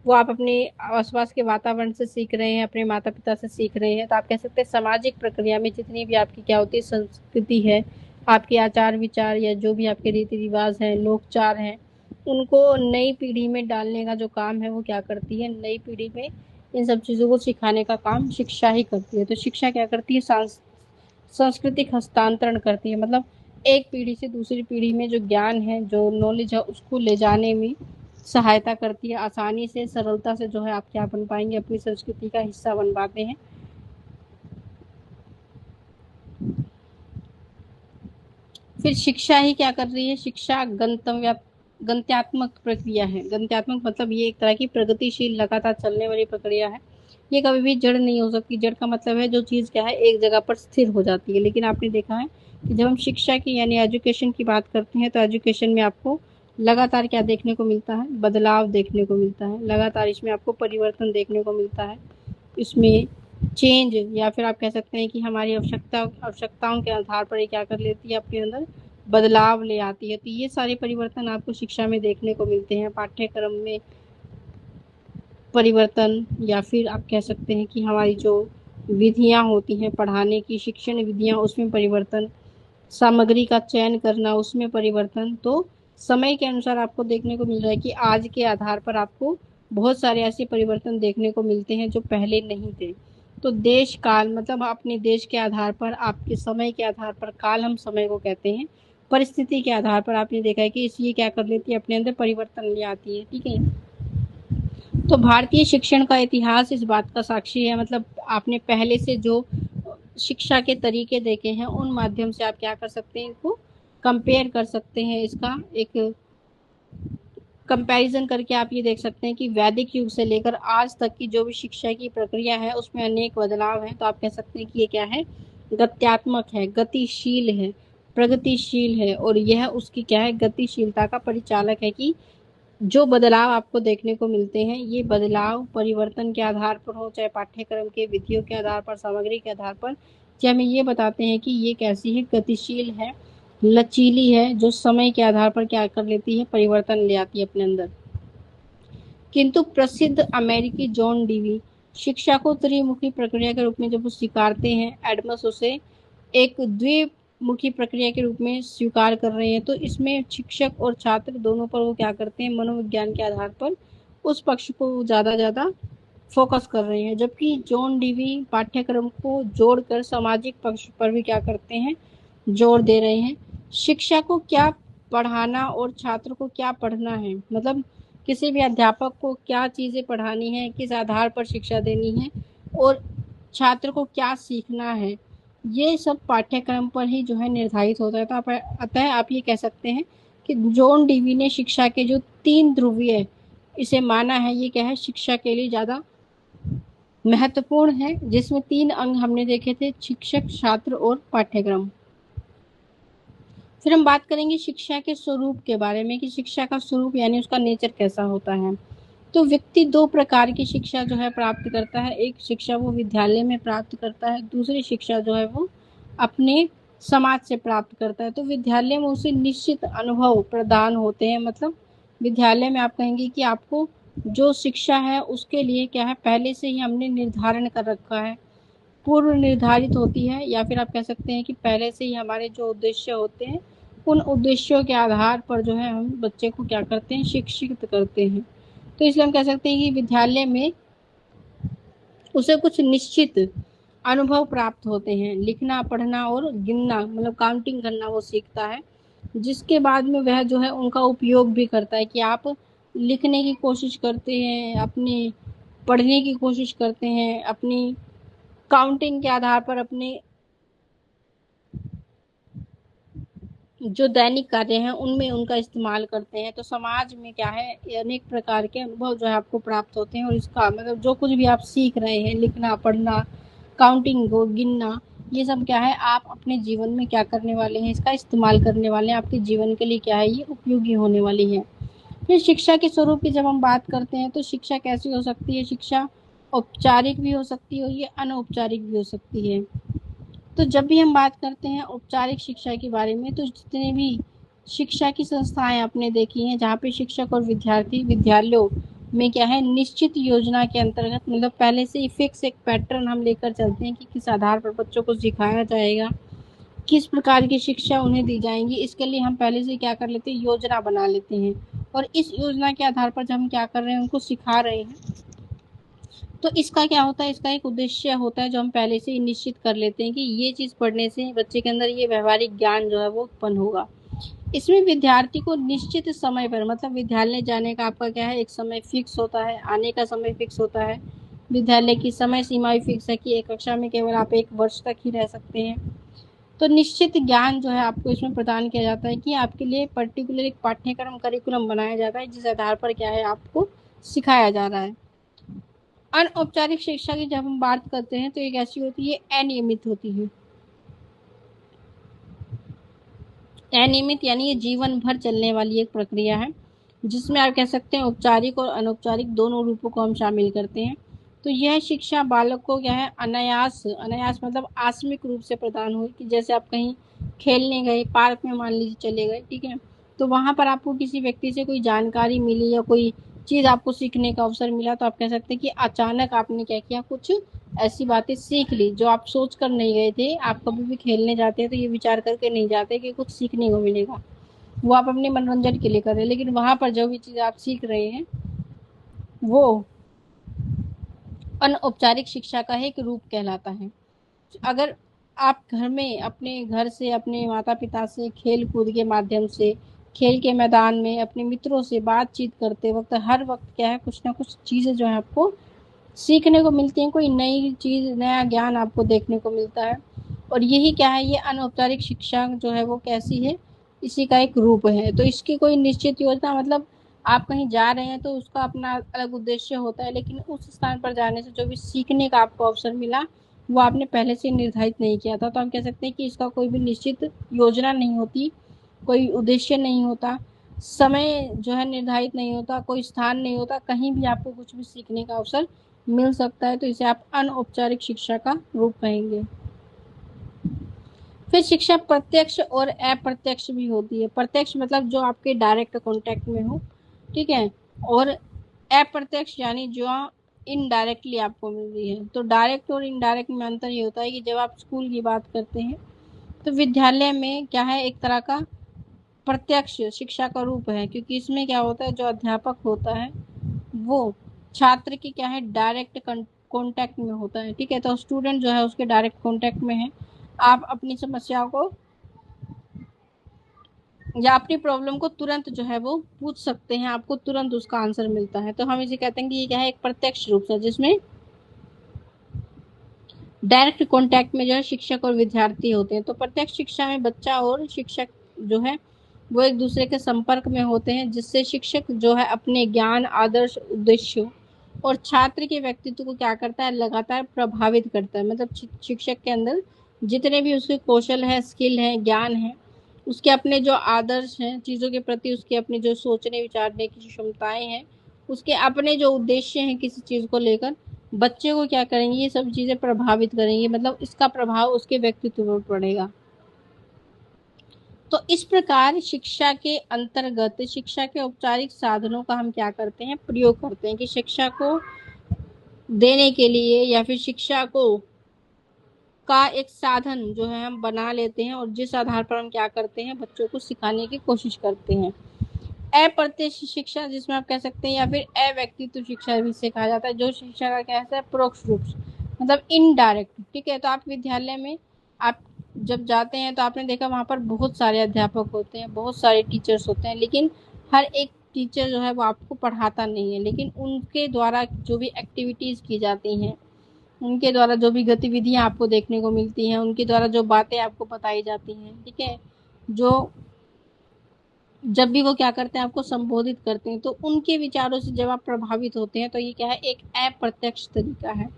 वो आप अपने आसपास के वातावरण से सीख रहे हैं, अपने माता पिता से सीख रहे हैं। तो आप कह सकते हैं सामाजिक प्रक्रिया में जितनी भी आपकी क्या होती है, संस्कृति है, आपके आचार विचार या जो भी आपके रीति रिवाज हैं, लोकचार हैं, उनको नई पीढ़ी में डालने का जो काम है वो क्या करती है, नई पीढ़ी में इन सब चीज़ों को सिखाने का काम शिक्षा ही करती है। तो शिक्षा क्या करती है, सांस्कृतिक हस्तांतरण करती है। मतलब एक पीढ़ी से दूसरी पीढ़ी में जो ज्ञान है, जो नॉलेज है, उसको ले जाने में सहायता करती है। आसानी से, सरलता से जो है आप क्या बन पाएंगे, अपनी संस्कृति का हिस्सा बन पाते हैं। फिर शिक्षा ही क्या कर रही है, शिक्षा गंत्यात्मक प्रक्रिया है। गंत्यात्मक मतलब ये एक तरह की प्रगतिशील लगातार चलने वाली प्रक्रिया है। ये कभी भी जड़ नहीं हो सकती। जड़ का मतलब है जो चीज़ क्या है, एक जगह पर स्थिर हो जाती है। लेकिन आपने देखा है कि जब हम शिक्षा की यानी एजुकेशन की बात करते हैं तो एजुकेशन में आपको लगातार क्या देखने को मिलता है, बदलाव देखने को मिलता है। लगातार इसमें आपको परिवर्तन देखने को मिलता है। इसमें चेंज, या फिर आप कह सकते हैं कि हमारी आवश्यकताओं के आधार पर ये क्या कर लेती है, अपने अंदर बदलाव ले आती है। तो ये सारे परिवर्तन आपको शिक्षा में देखने को मिलते हैं। पाठ्यक्रम में परिवर्तन, या फिर आप कह सकते हैं कि हमारी जो विधियां होती हैं पढ़ाने की, शिक्षण विधियां, उसमें परिवर्तन, सामग्री का चयन करना, उसमें परिवर्तन। तो समय के अनुसार आपको देखने को मिल रहा है कि आज के आधार पर आपको बहुत सारे ऐसे परिवर्तन देखने को मिलते हैं जो पहले नहीं थे। तो देश काल मतलब अपने देश के आधार पर, आपके समय के आधार पर, काल हम समय को कहते हैं, परिस्थिति के आधार पर आपने देखा है कि ये क्या कर लेती है, अपने अंदर परिवर्तन ले आती है। ठीक है। तो भारतीय शिक्षण का इतिहास इस बात का साक्षी है। मतलब आपने पहले से जो शिक्षा के तरीके देखे हैं उन माध्यम से आप क्या कर सकते हैं, इनको कंपेयर कर सकते हैं। इसका एक कंपैरिजन करके आप ये देख सकते हैं कि वैदिक युग से लेकर आज तक की जो भी शिक्षा की प्रक्रिया है उसमें अनेक बदलाव हैं। तो आप कह सकते हैं कि ये क्या है, गत्यात्मक है, गतिशील है, प्रगतिशील है, और यह उसकी क्या है, गतिशीलता का परिचालक है। कि जो बदलाव आपको देखने को मिलते हैं, ये बदलाव परिवर्तन के आधार पर हो, चाहे पाठ्यक्रम के विधियों के आधार पर, सामग्री के आधार पर, ये हमें ये बताते हैं कि ये कैसी है, गतिशील है, लचीली है, जो समय के आधार पर क्या कर लेती है, परिवर्तन ले आती है अपने अंदर। किंतु प्रसिद्ध अमेरिकी जॉन डीवी शिक्षा को त्रिमुखी प्रक्रिया के रूप में जब वो स्वीकारते हैं, एडमस उसे एक द्विमुखी प्रक्रिया के रूप में स्वीकार कर रहे हैं। तो इसमें शिक्षक और छात्र दोनों पर वो क्या करते हैं, मनोविज्ञान के आधार पर उस पक्ष को ज्यादा फोकस कर रहे हैं। जबकि जॉन डीवी पाठ्यक्रम को जोड़कर सामाजिक पक्ष पर भी क्या करते हैं, जोर दे रहे हैं। शिक्षा को क्या पढ़ाना और छात्र को क्या पढ़ना है, मतलब किसी भी अध्यापक को क्या चीजें पढ़ानी है, किस आधार पर शिक्षा देनी है, और छात्र को क्या सीखना है, ये सब पाठ्यक्रम पर ही जो है निर्धारित होता है। तो आप अतः आप ये कह सकते हैं कि जॉन डीवी ने शिक्षा के जो 3 ध्रुवीय इसे माना है, ये क्या है, शिक्षा के लिए ज्यादा महत्वपूर्ण है, जिसमें 3 अंग हमने देखे थे, शिक्षक, छात्र और पाठ्यक्रम। फिर हम बात करेंगे शिक्षा के स्वरूप के बारे में कि शिक्षा का स्वरूप यानी उसका नेचर कैसा होता है। तो व्यक्ति 2 प्रकार की शिक्षा जो है प्राप्त करता है। एक शिक्षा वो विद्यालय में प्राप्त करता है, दूसरी शिक्षा जो है वो अपने समाज से प्राप्त करता है। तो विद्यालय में उसे निश्चित अनुभव प्रदान होते हैं। मतलब विद्यालय में आप कहेंगे कि आपको जो शिक्षा है उसके लिए क्या है, पहले से ही हमने निर्धारण कर रखा है, पूर्व निर्धारित होती है, या फिर आप कह सकते हैं कि पहले से ही हमारे जो उद्देश्य होते हैं उन उद्देश्यों के आधार पर जो है हम बच्चे को क्या करते हैं, शिक्षित करते हैं। तो इसलिए हम कह सकते हैं कि विद्यालय में उसे कुछ निश्चित अनुभव प्राप्त होते हैं, लिखना, पढ़ना और गिनना, मतलब काउंटिंग करना वो सीखता है, जिसके बाद में वह जो है उनका उपयोग भी करता है। कि आप लिखने की कोशिश करते हैं, अपनी पढ़ने की कोशिश करते हैं, अपनी काउंटिंग के आधार पर अपने जो दैनिक कार्य हैं उनमें उनका इस्तेमाल करते हैं। तो समाज में क्या है, अनेक प्रकार के अनुभव जो है आपको प्राप्त होते हैं, और इसका मतलब जो कुछ भी आप सीख रहे हैं, लिखना, पढ़ना, काउंटिंग को गिनना, ये सब क्या है, आप अपने जीवन में क्या करने वाले हैं, इसका इस्तेमाल करने वाले हैं, आपके जीवन के लिए क्या है, ये उपयोगी होने वाली है। फिर शिक्षा के स्वरूप की जब हम बात करते हैं तो शिक्षा कैसी हो सकती है, शिक्षा औपचारिक भी हो सकती है और ये अनौपचारिक भी हो सकती है। तो जब भी हम बात करते हैं औपचारिक शिक्षा के बारे में, तो जितने भी शिक्षा की संस्थाएं आपने देखी हैं जहाँ पे शिक्षक और विद्यार्थी विद्यालयों में क्या है, निश्चित योजना के अंतर्गत, मतलब पहले से ही फिक्स एक पैटर्न हम लेकर चलते हैं कि किस आधार पर बच्चों को सिखाया जाएगा, किस प्रकार की शिक्षा उन्हें दी जाएंगी, इसके लिए हम पहले से क्या कर लेते हैं, योजना बना लेते हैं, और इस योजना के आधार पर जब हम क्या कर रहे हैं, उनको सिखा रहे हैं, तो इसका क्या होता है, इसका एक उद्देश्य होता है जो हम पहले से ही निश्चित कर लेते हैं कि ये चीज पढ़ने से बच्चे के अंदर ये व्यवहारिक ज्ञान जो है वो उत्पन्न होगा। इसमें विद्यार्थी को निश्चित समय पर, मतलब विद्यालय जाने का आपका क्या है, एक समय फिक्स होता है, आने का समय फिक्स होता है, विद्यालय की समय सीमा भी फिक्स है कि एक कक्षा में केवल आप 1 वर्ष तक ही रह सकते हैं। तो निश्चित ज्ञान जो है आपको इसमें प्रदान किया जाता है कि आपके लिए पर्टिकुलर एक पाठ्यक्रम, करिकुलम बनाया जाता है जिस आधार पर क्या है, आपको सिखाया जा रहा है। अनौपचारिक शिक्षा की जब हम बात करते हैं तो एक ऐसी होती है, अनियमित होती है। अनियमित यानी ये जीवन भर चलने वाली एक प्रक्रिया है, जिसमें आप कह सकते हैं औपचारिक और अनौपचारिक दोनों रूपों को हम शामिल करते हैं। तो यह शिक्षा बालक को क्या है, अनायास, अनायास मतलब आकस्मिक रूप से प्रदान हुई। कि जैसे आप कहीं खेलने गए, पार्क में मान लीजिए चले गए, ठीक है, तो वहां पर आपको किसी व्यक्ति से कोई जानकारी मिली या कोई चीज आपको सीखने का अवसर मिला, तो आप कह सकते हैं कि अचानक आपने क्या किया, कुछ ऐसी बातें सीख ली जो आप सोच कर नहीं गए थे। आप कभी भी खेलने जाते हैं तो ये विचार करके नहीं जाते कि कुछ सीखने को मिलेगा, वो आप अपने मनोरंजन के लिए कर रहे हैं, लेकिन वहां पर जो भी चीज आप सीख रहे हैं वो अनौपचारिक शिक्षा का एक रूप कहलाता है। अगर आप घर में अपने घर से, अपने माता पिता से खेल कूद के माध्यम से, खेल के मैदान में अपने मित्रों से बातचीत करते वक्त हर वक्त क्या है, कुछ ना कुछ चीज़ें जो है आपको सीखने को मिलती हैं, कोई नई चीज़, नया ज्ञान आपको देखने को मिलता है। और यही क्या है, ये अनौपचारिक शिक्षा जो है वो कैसी है, इसी का एक रूप है। तो इसकी कोई निश्चित योजना, मतलब आप कहीं जा रहे हैं तो उसका अपना अलग उद्देश्य होता है, लेकिन उस स्थान पर जाने से जो भी सीखने का आपको अवसर मिला वो आपने पहले से निर्धारित नहीं किया था। तो हम कह सकते हैं कि इसका कोई भी निश्चित योजना नहीं होती, कोई उद्देश्य नहीं होता, समय जो है निर्धारित नहीं होता, कोई स्थान नहीं होता, कहीं भी आपको कुछ भी सीखने का अवसर मिल सकता है। तो इसे आप अनौपचारिक शिक्षा का रूप कहेंगे। फिर शिक्षा प्रत्यक्ष और अप्रत्यक्ष भी होती है। प्रत्यक्ष मतलब जो आपके डायरेक्ट कांटेक्ट में हो, ठीक है, और अप्रत्यक्ष यानी जो इनडायरेक्टली आपको मिल रही है। तो डायरेक्ट और इनडायरेक्ट में अंतर ये होता है कि जब आप स्कूल की बात करते हैं तो विद्यालय में क्या है, एक तरह का प्रत्यक्ष शिक्षा का रूप है, क्योंकि इसमें क्या होता है, जो अध्यापक होता है वो छात्र की क्या है, डायरेक्ट कांटेक्ट में होता है, ठीक है। तो स्टूडेंट जो है उसके डायरेक्ट कांटेक्ट में है, आप अपनी समस्या को या अपनी प्रॉब्लम को तुरंत जो है वो पूछ सकते हैं, आपको तुरंत उसका आंसर मिलता है। तो हम इसे कहते हैं कि ये क्या है, एक प्रत्यक्ष रूप से, जिसमें डायरेक्ट कांटेक्ट में जो है शिक्षक और विद्यार्थी होते हैं। तो प्रत्यक्ष शिक्षा में बच्चा और शिक्षक जो है वो एक दूसरे के संपर्क में होते हैं, जिससे शिक्षक जो है अपने ज्ञान, आदर्श, उद्देश्यों और छात्र के व्यक्तित्व को क्या करता है, लगातार प्रभावित करता है। मतलब शिक्षक के अंदर जितने भी उसके कौशल है, स्किल है, ज्ञान है, उसके अपने जो आदर्श हैं चीज़ों के प्रति, उसके अपने जो सोचने विचारने की जो क्षमताएं हैं, उसके अपने जो उद्देश्य हैं किसी चीज़ को लेकर, बच्चे को क्या करेंगे, ये सब चीज़ें प्रभावित करेंगी, मतलब इसका प्रभाव उसके व्यक्तित्व पर पड़ेगा। तो इस प्रकार शिक्षा के अंतर्गत शिक्षा के औपचारिक साधनों का हम क्या करते हैं, प्रयोग करते हैं, कि शिक्षा को देने के लिए या फिर शिक्षा को का एक साधन जो है हम बना लेते हैं, और जिस आधार पर हम क्या करते हैं, बच्चों को सिखाने की कोशिश करते हैं। अप्रत्यक्ष शिक्षा जिसमें आप कह सकते हैं, या फिर अव्यक्तित्व शिक्षा भी इसे कहा जाता है, जो शिक्षा का क्या है, परोक्ष रूप से, मतलब इनडायरेक्ट, ठीक है। तो आप विद्यालय में आप जब जाते हैं तो आपने देखा वहाँ पर बहुत सारे अध्यापक होते हैं, बहुत सारे टीचर्स होते हैं, लेकिन हर एक टीचर जो है वो आपको पढ़ाता नहीं है, लेकिन उनके द्वारा जो भी एक्टिविटीज़ की जाती हैं, उनके द्वारा जो भी गतिविधियाँ आपको देखने को मिलती हैं, उनके द्वारा जो बातें आपको बताई जाती हैं, ठीक है, जो जब भी वो क्या करते हैं, आपको संबोधित करते हैं, तो उनके विचारों से जब आप प्रभावित होते हैं तो ये क्या है, एक अप्रत्यक्ष तरीका है।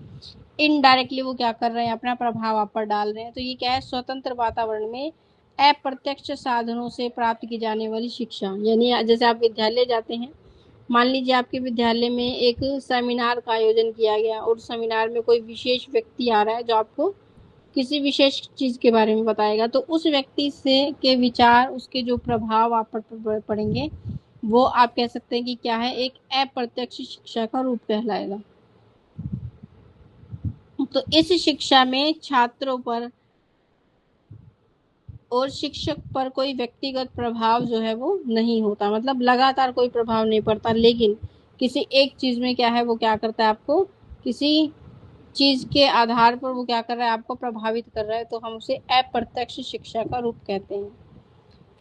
इनडायरेक्टली वो क्या कर रहे हैं, अपना प्रभाव आप पर डाल रहे हैं। तो ये क्या है, स्वतंत्र वातावरण में अप्रत्यक्ष साधनों से प्राप्त की जाने वाली शिक्षा। यानी जैसे आप विद्यालय जाते हैं, मान लीजिए आपके विद्यालय में एक सेमिनार का आयोजन किया गया, और सेमिनार में कोई विशेष व्यक्ति आ रहा है जो आपको किसी विशेष चीज के बारे में बताएगा, तो उस व्यक्ति से के विचार, उसके जो प्रभाव आप पर पड़ेंगे, वो आप कह सकते हैं कि क्या है, एक अप्रत्यक्ष शिक्षा का रूप कहलाएगा। तो इस शिक्षा में छात्रों पर और शिक्षक पर कोई व्यक्तिगत प्रभाव जो है वो नहीं होता, मतलब लगातार कोई प्रभाव नहीं पड़ता, लेकिन किसी एक चीज में क्या है, वो क्या करता है, आपको किसी चीज के आधार पर वो क्या कर रहा है, आपको प्रभावित कर रहा है। तो हम उसे अप्रत्यक्ष शिक्षा का रूप कहते हैं।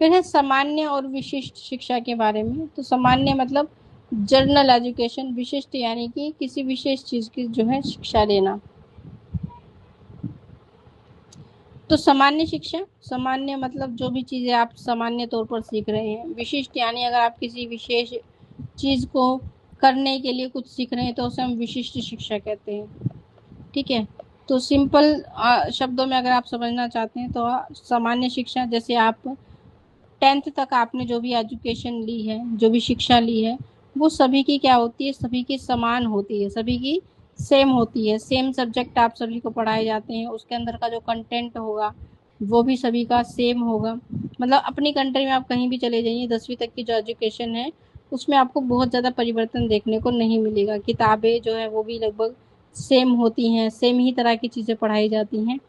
फिर है सामान्य और विशिष्ट शिक्षा के बारे में। तो सामान्य मतलब जनरल एजुकेशन, विशिष्ट यानी कि किसी विशेष चीज की जो है शिक्षा लेना। तो सामान्य शिक्षा, सामान्य मतलब जो भी चीजें आप सामान्य तौर पर सीख रहे हैं। विशिष्ट यानी अगर आप किसी विशेष चीज को करने के लिए कुछ सीख रहे हैं तो उसे हम विशिष्ट शिक्षा कहते हैं, ठीक है। तो सिंपल शब्दों में अगर आप समझना चाहते हैं तो सामान्य शिक्षा, जैसे आप 10th तक आपने जो भी एजुकेशन ली है, जो भी शिक्षा ली है, वो सभी की क्या होती है, सभी की समान होती है, सभी की सेम होती है। सेम सब्जेक्ट आप सभी को पढ़ाए जाते हैं, उसके अंदर का जो कंटेंट होगा वो भी सभी का सेम होगा। मतलब अपनी कंट्री में आप कहीं भी चले जाइए, 10वीं तक की जो एजुकेशन है उसमें आपको बहुत ज़्यादा परिवर्तन देखने को नहीं मिलेगा। किताबें जो है वो भी लगभग सेम होती हैं, सेम ही तरह की चीज़ें पढ़ाई जाती हैं।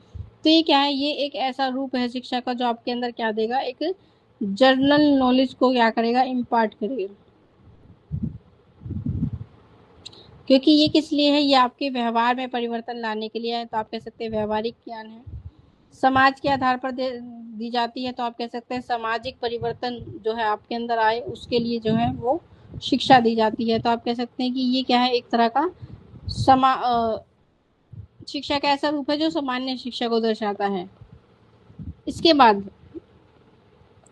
तो ये क्या है, ये एक ऐसा रूप है शिक्षा का जो आपके अंदर क्या देगा, एक जर्नल नॉलेज को क्या करेगा, इम्पार्ट करेगा। क्योंकि ये किस लिए है, ये आपके व्यवहार में परिवर्तन लाने के लिए है, तो आप कह सकते हैं व्यवहारिक ज्ञान है। समाज के आधार पर दी जाती है, तो आप कह सकते हैं सामाजिक परिवर्तन जो है आपके अंदर आए उसके लिए जो है वो शिक्षा दी जाती है। तो आप कह सकते हैं कि ये क्या है, एक तरह का शिक्षा का ऐसा रूप है जो सामान्य शिक्षा को दर्शाता है। इसके बाद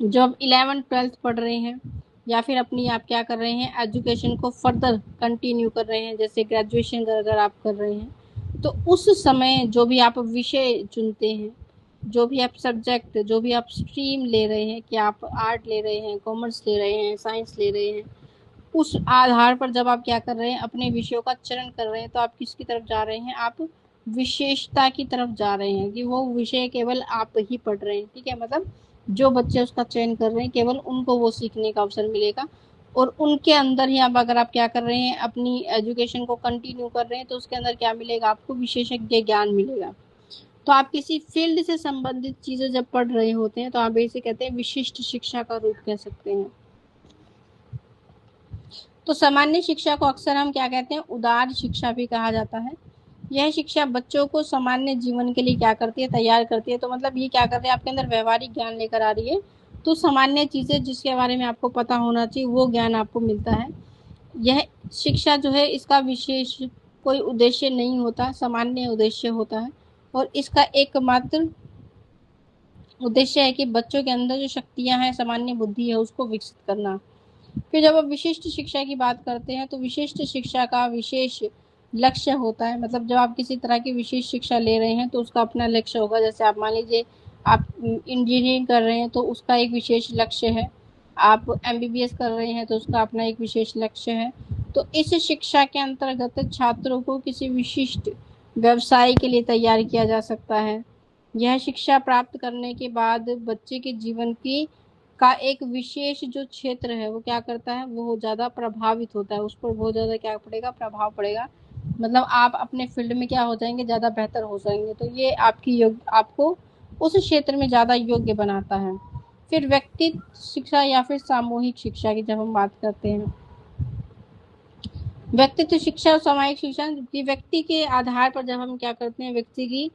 जो आप 11th-12th पढ़ रहे हैं या फिर अपनी आप क्या कर रहे हैं, एजुकेशन को फर्दर कंटिन्यू कर रहे हैं, जैसे ग्रेजुएशन अगर आप कर रहे हैं, तो उस समय जो भी आप विषय चुनते हैं, जो भी आप सब्जेक्ट, जो भी आप स्ट्रीम ले रहे हैं, कि आप आर्ट ले रहे हैं, कॉमर्स ले रहे हैं, साइंस ले रहे हैं, उस आधार पर जब आप क्या कर रहे हैं, अपने विषयों का चयन कर रहे हैं, तो आप किसकी तरफ जा रहे हैं, आप विशेषता की तरफ जा रहे हैं, कि वो विषय केवल आप ही पढ़ रहे हैं। ठीक है, मतलब जो बच्चे उसका चयन कर रहे हैं केवल उनको वो सीखने का अवसर मिलेगा, और उनके अंदर ही अब अगर आप क्या कर रहे हैं, अपनी एजुकेशन को कंटिन्यू कर रहे हैं, तो उसके अंदर क्या मिलेगा, आपको विशेषज्ञ ज्ञान मिलेगा। तो आप किसी फील्ड से संबंधित चीजें जब पढ़ रहे होते हैं, तो आप इसे कहते हैं विशिष्ट शिक्षा का रूप कह सकते हैं। तो सामान्य शिक्षा को अक्सर हम क्या कहते हैं, उदार शिक्षा भी कहा जाता है। यह शिक्षा बच्चों को सामान्य जीवन के लिए क्या करती है, तैयार करती है। तो मतलब ये क्या कर रही है, आपके अंदर व्यवहारिक ज्ञान लेकर आ रही है। तो सामान्य चीजें जिसके बारे में आपको पता होना चाहिए वो ज्ञान आपको मिलता है। यह शिक्षा जो है, इसका विशेष कोई उद्देश्य नहीं होता, सामान्य उद्देश्य होता है, और इसका एकमात्र उद्देश्य है कि बच्चों के अंदर जो शक्तियां हैं, सामान्य बुद्धि है, उसको विकसित करना। फिर जब आप विशिष्ट शिक्षा की बात करते हैं, तो विशिष्ट शिक्षा का विशेष लक्ष्य होता है। मतलब जब आप किसी तरह की विशेष शिक्षा ले रहे हैं तो उसका अपना लक्ष्य होगा। जैसे आप मान लीजिए आप इंजीनियरिंग कर रहे हैं तो उसका एक विशेष लक्ष्य है, आप एमबीबीएस कर रहे हैं तो उसका अपना एक विशेष लक्ष्य है। तो इस शिक्षा के अंतर्गत छात्रों को किसी विशिष्ट व्यवसाय के लिए तैयार किया जा सकता है। यह शिक्षा प्राप्त करने के बाद बच्चे के जीवन की का एक विशेष जो क्षेत्र है वो क्या करता है, वो ज़्यादा प्रभावित होता है, उस पर बहुत ज़्यादा क्या पड़ेगा, प्रभाव पड़ेगा। मतलब आप अपने फील्ड में क्या हो जाएंगे, ज़्यादा बेहतर हो जाएंगे। तो ये आपको उस क्षेत्र में ज़्यादा योग्य बनाता है। फिर व्यक्तित्व शिक्षा या फिर सामूहिक शिक्षा की जब हम बात करते हैं, व्यक्तित्व शिक्षा और सामूहिक शिक्षा, व्यक्ति के आधार पर जब हम क्या करते हैं, व्यक्ति की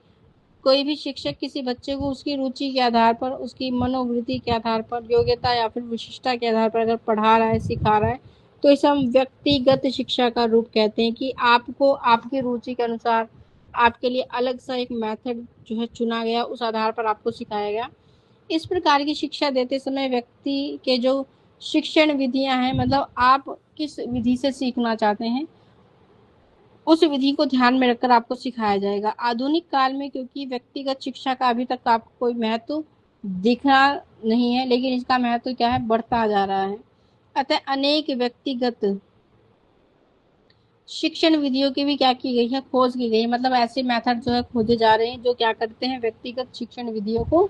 कोई भी शिक्षक किसी बच्चे को उसकी रुचि के आधार पर, उसकी मनोवृत्ति के आधार पर, योग्यता या फिर विशिष्टता के आधार पर अगर पढ़ा रहा है, सिखा रहा है, तो इसे हम व्यक्तिगत शिक्षा का रूप कहते हैं। कि आपको आपकी रुचि के अनुसार आपके लिए अलग सा एक मेथड जो है चुना गया, उस आधार पर आपको सिखाया गया। इस प्रकार की शिक्षा देते समय व्यक्ति के जो शिक्षण विधियां हैं, मतलब आप किस विधि से सीखना चाहते हैं, उस विधि को ध्यान में रखकर आपको सिखाया जाएगा। आधुनिक काल में क्योंकि व्यक्तिगत शिक्षा का अभी तक आपको कोई महत्व दिखा नहीं है, लेकिन इसका महत्व क्या है, बढ़ता जा रहा है। अतः अनेक व्यक्तिगत शिक्षण विधियों की भी क्या की गई है, खोज की गई है। मतलब ऐसे मेथड जो है खोजे जा रहे हैं जो क्या करते हैं, व्यक्तिगत शिक्षण विधियों को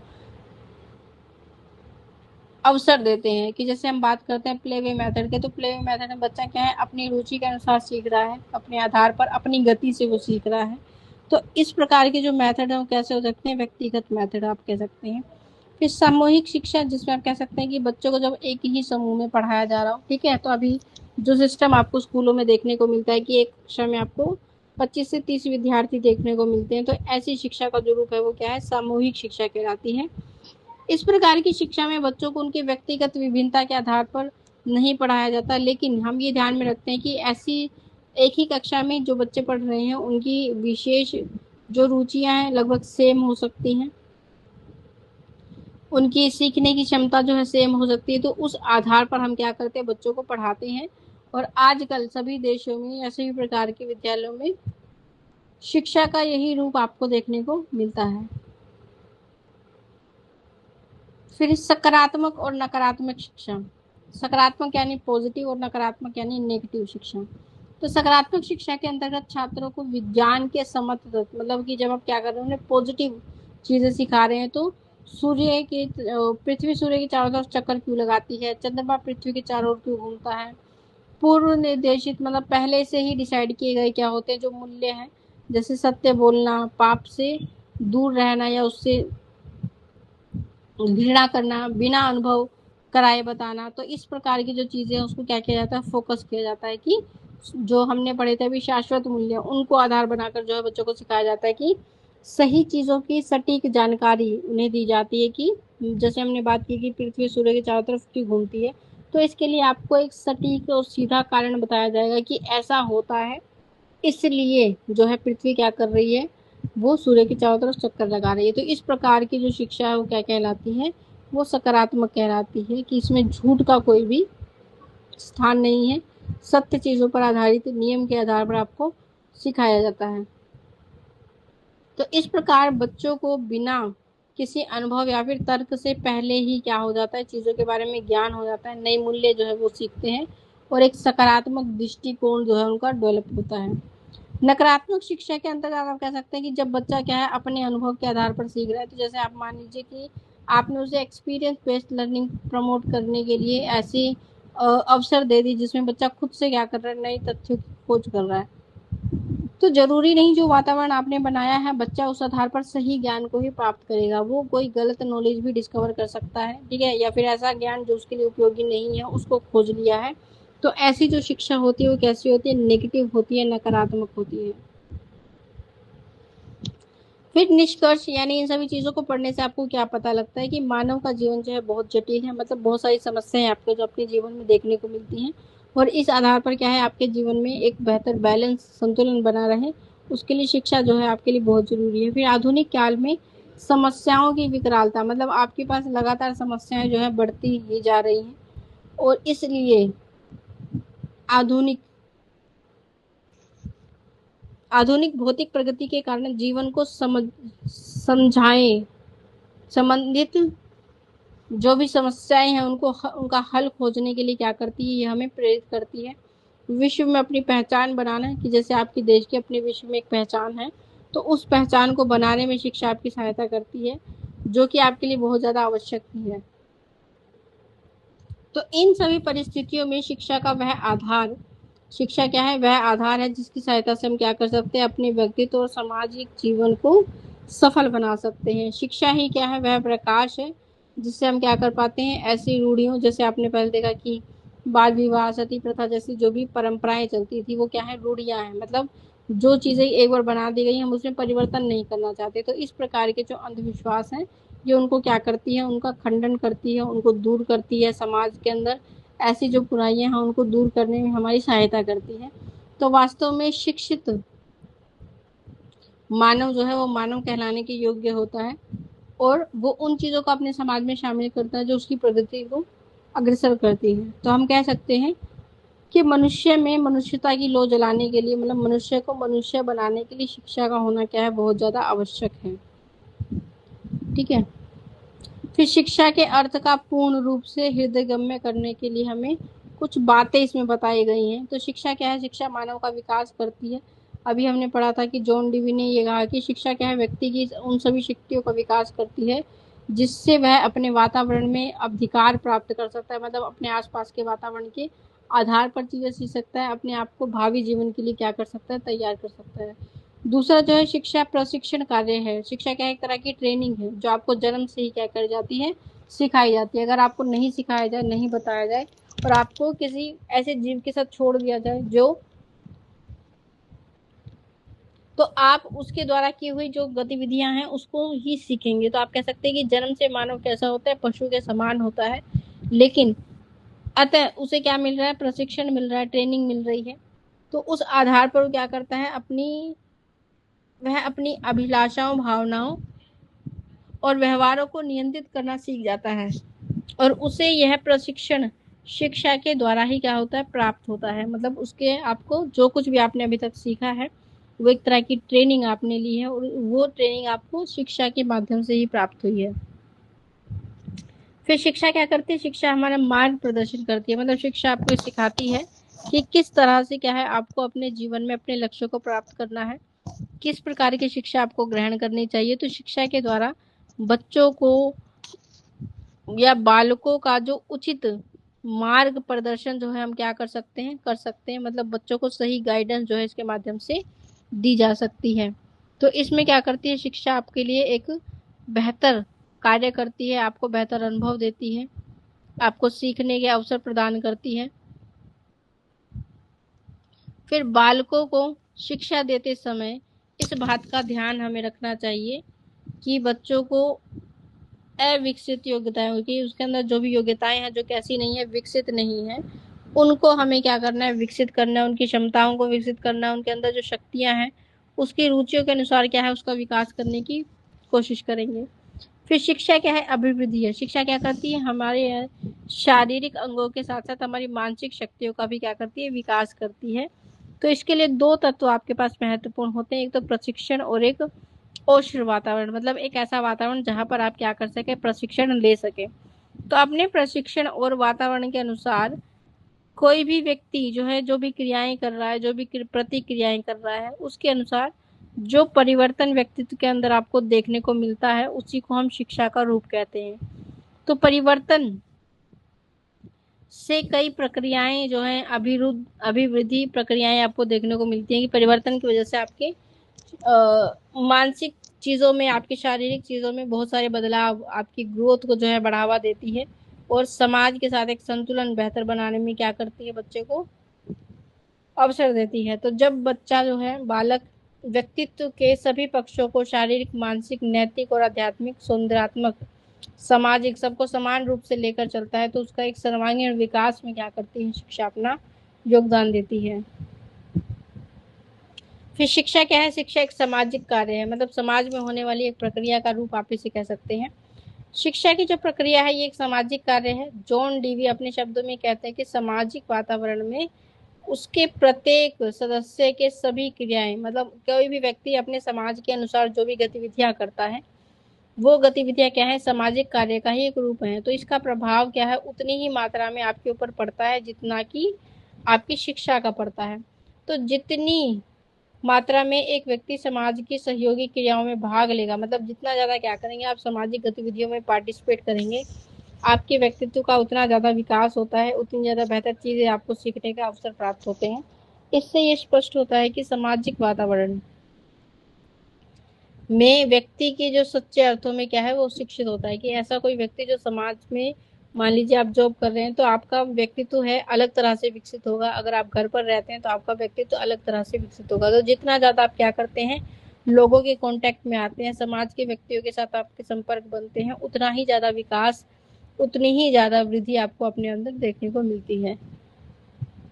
अवसर देते हैं। कि जैसे हम बात करते हैं प्ले वे मेथड के, तो प्ले वे मेथड में बच्चा क्या है, अपनी रुचि के अनुसार सीख रहा है, अपने आधार पर अपनी गति से वो सीख रहा है। तो इस प्रकार के जो मेथड है वो कैसे हो सकते हैं, व्यक्तिगत मेथड आप कह सकते हैं। फिर सामूहिक शिक्षा, जिसमें आप कह सकते हैं कि बच्चों को जब एक ही समूह में पढ़ाया जा रहा हो। ठीक है, तो अभी जो सिस्टम आपको स्कूलों में देखने को मिलता है कि एक कक्षा में आपको 25 से 30 विद्यार्थी देखने को मिलते हैं, तो ऐसी शिक्षा का जो रूप है वो क्या है, सामूहिक शिक्षा कहलाती है। इस प्रकार की शिक्षा में बच्चों को उनके व्यक्तिगत विभिन्नता के आधार पर नहीं पढ़ाया जाता, लेकिन हम ये ध्यान में रखते हैं कि ऐसी एक ही कक्षा में जो बच्चे पढ़ रहे हैं उनकी विशेष जो रुचियां हैं लगभग सेम हो सकती हैं, उनकी सीखने की क्षमता जो है सेम हो सकती है। तो उस आधार पर हम क्या करते हैं, बच्चों को पढ़ाते हैं। और आजकल सभी देशों में या सभी प्रकार के विद्यालयों में शिक्षा का यही रूप आपको देखने को मिलता है। फिर सकारात्मक और नकारात्मक शिक्षा, सकारात्मक यानी पॉजिटिव और नकारात्मक यानी नेगेटिव शिक्षा। तो सकारात्मक शिक्षा के अंतर्गत छात्रों को विज्ञान के समर्थ, मतलब कि जब आप क्या कर रहे हैं, उन्हें पॉजिटिव चीजें सिखा रहे हैं। तो सूर्य की पृथ्वी सूर्य के चारों तरफ चक्कर क्यों लगाती है, चंद्रमा पृथ्वी के चारों ओर क्यों घूमता है, पूर्व निर्देशित मतलब पहले से ही डिसाइड किए गए क्या होते हैं जो मूल्य हैं, जैसे सत्य बोलना, पाप से दूर रहना या उससे घृणा करना, बिना अनुभव कराए बताना। तो इस प्रकार की जो चीजें हैं उसको क्या किया जाता है, फोकस किया जाता है कि जो हमने पढ़े थे अभी शाश्वत मूल्य, उनको आधार बनाकर जो है बच्चों को सिखाया जाता है कि सही चीजों की सटीक जानकारी उन्हें दी जाती है कि जैसे हमने बात की कि पृथ्वी सूर्य के चारों तरफ क्यों घूमती है, तो इसके लिए आपको एक सटीक और सीधा कारण बताया जाएगा कि ऐसा होता है, इसलिए जो है पृथ्वी क्या कर रही है, वो सूर्य के चारों तरफ चक्कर लगा रही है। तो इस प्रकार की जो शिक्षा है वो क्या कहलाती है, वो सकारात्मक कहलाती है कि इसमें झूठ का कोई भी स्थान नहीं है, सत्य चीजों पर आधारित नियम के आधार पर आपको सिखाया जाता है। तो इस प्रकार बच्चों को बिना किसी अनुभव या फिर तर्क से पहले ही क्या हो जाता है, चीजों के बारे में ज्ञान हो जाता है, नए मूल्य जो है वो सीखते हैं और एक सकारात्मक दृष्टिकोण जो है उनका डेवलप होता है। नकारात्मक शिक्षा के अंतर्गत आप कह सकते हैं कि जब बच्चा क्या है अपने अनुभव के आधार पर सीख रहा है, तो जैसे आप मान लीजिए कि आपने उसे एक्सपीरियंस बेस्ड लर्निंग प्रमोट करने के लिए ऐसी अवसर दे दी जिसमें बच्चा खुद से क्या कर रहा है, नए तथ्यों की खोज कर रहा है, तो जरूरी नहीं जो वातावरण आपने बनाया है बच्चा उस आधार पर सही ज्ञान को ही प्राप्त करेगा, वो कोई गलत नॉलेज भी डिस्कवर कर सकता है, ठीक है, या फिर ऐसा ज्ञान जो उसके लिए उपयोगी नहीं है उसको खोज लिया है। तो ऐसी जो शिक्षा होती है वो कैसी होती है, नेगेटिव होती है, नकारात्मक होती है। फिर निष्कर्ष यानी इन सभी चीजों को पढ़ने से आपको क्या पता लगता है कि मानव का जीवन जो है बहुत जटिल है, मतलब बहुत सारी समस्याएं आपको जो अपने जीवन में देखने को मिलती हैं, और इस आधार पर क्या है आपके जीवन में एक बेहतर बैलेंस संतुलन बना रहे, उसके लिए शिक्षा जो है आपके लिए बहुत जरूरी है। फिर आधुनिक काल में समस्याओं की विकरालता, मतलब आपके पास लगातार समस्याएं जो है बढ़ती ही जा रही हैं, और इसलिए आधुनिक आधुनिक भौतिक प्रगति के कारण जीवन को समझाएं संबंधित जो भी समस्याएं हैं उनको उनका हल खोजने के लिए क्या करती है, ये हमें प्रेरित करती है। विश्व में अपनी पहचान बनाना, कि जैसे आपके देश की अपने विश्व में एक पहचान है, तो उस पहचान को बनाने में शिक्षा आपकी सहायता करती है, जो कि आपके लिए बहुत ज्यादा आवश्यक भी है। तो इन सभी परिस्थितियों में शिक्षा का वह आधार, शिक्षा क्या है, वह आधार है जिसकी सहायता से हम क्या कर सकते हैं, अपने व्यक्तित्व और सामाजिक जीवन को सफल बना सकते हैं। शिक्षा ही क्या है, वह प्रकाश है जिससे हम क्या कर पाते हैं, ऐसी रूढ़ियों, जैसे आपने पहले देखा कि बाल विवाह, सती प्रथा जैसी जो भी परंपराएं चलती थी वो क्या है, रूढ़ियां हैं, मतलब जो चीजें एक बार बना दी गई हम उसमें परिवर्तन नहीं करना चाहते। तो इस प्रकार के जो अंधविश्वास हैं ये उनको क्या करती है, उनका खंडन करती है, उनको दूर करती है, समाज के अंदर ऐसी जो बुराइयां हैं उनको दूर करने में हमारी सहायता करती है। तो वास्तव में शिक्षित मानव जो है वो मानव कहलाने के योग्य होता है, और वो उन चीजों को अपने समाज में शामिल करता है जो उसकी प्रगति को अग्रसर करती है। तो हम कह सकते हैं कि मनुष्य में मनुष्यता की लौ जलाने के लिए, मतलब मनुष्य को मनुष्य बनाने के लिए शिक्षा का होना क्या है, बहुत ज्यादा आवश्यक है। ठीक है, फिर शिक्षा के अर्थ का पूर्ण रूप से हृदयगम्य करने के लिए हमें कुछ बातें इसमें बताई गई हैं। तो शिक्षा क्या है, शिक्षा मानव का विकास करती है। अभी हमने पढ़ा था कि जॉन डीवी ने ये कहा कि शिक्षा क्या है, व्यक्ति की उन सभी शक्तियों का विकास करती है जिससे वह अपने वातावरण में अधिकार प्राप्त कर सकता है, मतलब अपने आसपास के वातावरण के आधार पर चीजें सीख सकता है, अपने आप को भावी जीवन के लिए क्या कर सकता है, तैयार कर सकता है। दूसरा जो है शिक्षा प्रशिक्षण कार्य है। शिक्षा क्या है, एक तरह की ट्रेनिंग है जो आपको जन्म से ही क्या कर जाती है, सिखाई जाती है। अगर आपको नहीं सिखाया जाए, नहीं बताया जाए और आपको किसी ऐसे जीव के साथ छोड़ दिया जाए जो, तो आप उसके द्वारा की हुई जो गतिविधियां हैं उसको ही सीखेंगे। तो आप कह सकते हैं कि जन्म से मानव कैसा होता है, पशु के समान होता है, लेकिन अतः उसे क्या मिल रहा है, प्रशिक्षण मिल रहा है, ट्रेनिंग मिल रही है। तो उस आधार पर वो क्या करता है, वह अपनी अभिलाषाओं, भावनाओं और व्यवहारों को नियंत्रित करना सीख जाता है, और उसे यह प्रशिक्षण शिक्षा के द्वारा ही क्या होता है, प्राप्त होता है। मतलब उसके आपको जो कुछ भी आपने अभी तक सीखा है वो एक तरह की ट्रेनिंग आपने ली है, और वो ट्रेनिंग आपको शिक्षा के माध्यम से ही प्राप्त हुई है। फिर शिक्षा क्या करती है, शिक्षा हमारा मार्ग प्रदर्शन करती है, मतलब शिक्षा आपको सिखाती है कि किस तरह से क्या है आपको अपने जीवन में अपने लक्ष्यों को प्राप्त करना है, किस प्रकार की शिक्षा आपको ग्रहण करनी चाहिए। तो शिक्षा के द्वारा बच्चों को या बालकों का जो उचित मार्ग प्रदर्शन जो है हम क्या कर सकते हैं, मतलब बच्चों को सही गाइडेंस जो है इसके माध्यम से दी जा सकती है। तो इसमें क्या करती है शिक्षा, आपके लिए एक बेहतर कार्य करती है, आपको बेहतर अनुभव देती है, आपको सीखने के अवसर प्रदान करती है। फिर बालकों को शिक्षा देते समय इस बात का ध्यान हमें रखना चाहिए कि बच्चों को अविकसित योग्यताएं होगी, उसके अंदर जो भी योग्यताएं हैं जो कैसी नहीं है, विकसित नहीं है, उनको हमें क्या करना है, विकसित करना है, उनकी क्षमताओं को विकसित करना है, उनके अंदर जो शक्तियां हैं उसकी रुचियों के अनुसार क्या है उसका विकास करने की कोशिश करेंगे। फिर शिक्षा क्या है, अभिवृद्धि है। शिक्षा क्या करती है, हमारे शारीरिक अंगों के साथ साथ हमारी मानसिक शक्तियों का भी क्या करती है, विकास करती है। तो इसके लिए दो तत्व आपके पास महत्वपूर्ण होते हैं, एक तो प्रशिक्षण और एक ओश्र वातावरण, मतलब एक ऐसा वातावरण जहां पर आप क्या कर सके, प्रशिक्षण ले सके। तो अपने प्रशिक्षण और वातावरण के अनुसार कोई भी व्यक्ति जो है जो भी क्रियाएं कर रहा है, जो भी प्रतिक्रियाएं कर रहा है, उसके अनुसार जो परिवर्तन व्यक्तित्व के अंदर आपको देखने को मिलता है उसी को हम शिक्षा का रूप कहते हैं। तो परिवर्तन से कई प्रक्रियाएं जो है अभिवृद्धि प्रक्रियाएं आपको देखने को मिलती हैं कि परिवर्तन की वजह से आपके मानसिक चीज़ों में, आपकी शारीरिक चीज़ों में बहुत सारे बदलाव आपकी ग्रोथ को जो है बढ़ावा देती है और समाज के साथ एक संतुलन बेहतर बनाने में क्या करती है, बच्चे को अवसर देती है। तो जब बच्चा जो है बालक व्यक्तित्व के सभी पक्षों को, शारीरिक, मानसिक, नैतिक और आध्यात्मिक, सौंदर्यात्मक, सामाजिक, सबको समान रूप से लेकर चलता है तो उसका एक सर्वांगीण विकास में क्या करती है शिक्षा अपना योगदान देती है। फिर शिक्षा क्या है, शिक्षा एक सामाजिक कार्य है, मतलब समाज में होने वाली एक प्रक्रिया का रूप आप इसे कह सकते हैं। शिक्षा की जो प्रक्रिया है ये एक सामाजिक कार्य है। जॉन डीवी अपने शब्दों में कहते हैं कि सामाजिक वातावरण में उसके प्रत्येक सदस्य के सभी क्रियाएं, मतलब कोई भी व्यक्ति अपने समाज के अनुसार जो भी गतिविधियां करता है वो गतिविधियां क्या है, सामाजिक कार्य का ही एक रूप है। तो इसका प्रभाव क्या है, उतनी ही मात्रा में आपके ऊपर पड़ता है जितना कि आपकी शिक्षा का पड़ता है। तो जितनी मात्रा में एक व्यक्ति समाज की सहयोगी क्रियाओं में भाग लेगा, मतलब जितना ज्यादा क्या करेंगे आप सामाजिक गतिविधियों में पार्टिसिपेट करेंगे, आपके व्यक्तित्व का उतना ज्यादा विकास होता है, उतनी ज्यादा बेहतर चीजें आपको सीखने का अवसर प्राप्त होते हैं। इससे ये स्पष्ट होता है कि सामाजिक वातावरण में व्यक्ति की जो सच्चे अर्थों में क्या है वो शिक्षित होता है। कि ऐसा कोई व्यक्ति जो समाज में, मान लीजिए आप जॉब कर रहे हैं तो आपका व्यक्तित्व है अलग तरह से विकसित होगा, अगर आप घर पर रहते हैं तो आपका व्यक्तित्व अलग तरह से विकसित होगा। तो जितना ज्यादा आप क्या करते हैं, लोगों के कांटेक्ट में आते हैं, समाज के व्यक्तियों के साथ आपके संपर्क बनते हैं, उतना ही ज्यादा विकास, उतनी ही ज्यादा वृद्धि आपको अपने अंदर देखने को मिलती है।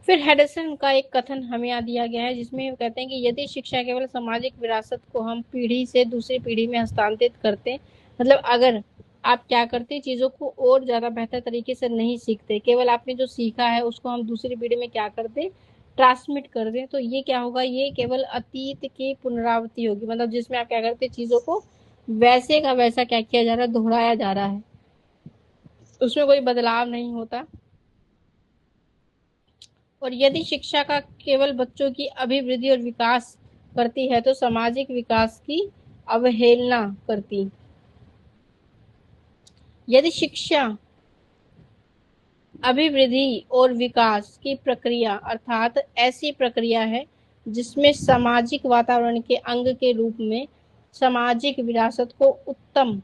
फिर हेडसन का एक कथन हमें यहाँ दिया गया है जिसमें वो कहते हैं कि यदि शिक्षा केवल सामाजिक विरासत को हम पीढ़ी से दूसरी पीढ़ी में हस्तांतरित करते, मतलब अगर आप क्या करते चीजों को और ज्यादा बेहतर तरीके से नहीं सीखते, केवल आपने जो सीखा है उसको हम दूसरी पीढ़ी में क्या करते, ट्रांसमिट कर दें, तो ये क्या होगा, ये केवल अतीत की पुनरावृत्ति होगी। मतलब जिसमें आप क्या करते चीजों को वैसे का वैसा क्या किया जा रहा है, दोहराया जा रहा है, उसमें कोई बदलाव नहीं होता। और यदि शिक्षा का केवल बच्चों की अभिवृद्धि और विकास करती है तो सामाजिक विकास की अवहेलना करती। यदि शिक्षा अभिवृद्धि और विकास की प्रक्रिया अर्थात ऐसी प्रक्रिया है जिसमें सामाजिक वातावरण के अंग के रूप में सामाजिक विरासत को उत्तम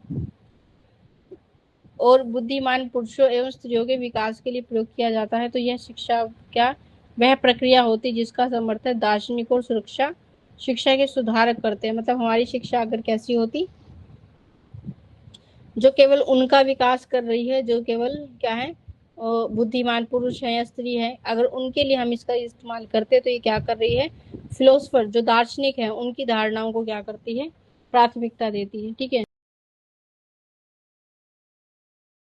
और बुद्धिमान पुरुषों एवं स्त्रियों के विकास के लिए प्रयोग किया जाता है, तो यह शिक्षा क्या वह प्रक्रिया होती जिसका समर्थन दार्शनिक और सुरक्षा शिक्षा के सुधारक करते हैं। मतलब हमारी शिक्षा अगर कैसी होती, जो केवल उनका विकास कर रही है, जो केवल क्या है बुद्धिमान पुरुष है या स्त्री है, अगर उनके लिए हम इसका इस्तेमाल करते तो ये क्या कर रही है, फिलोसफर जो दार्शनिक है उनकी धारणाओं को क्या करती है, प्राथमिकता देती है। ठीक है।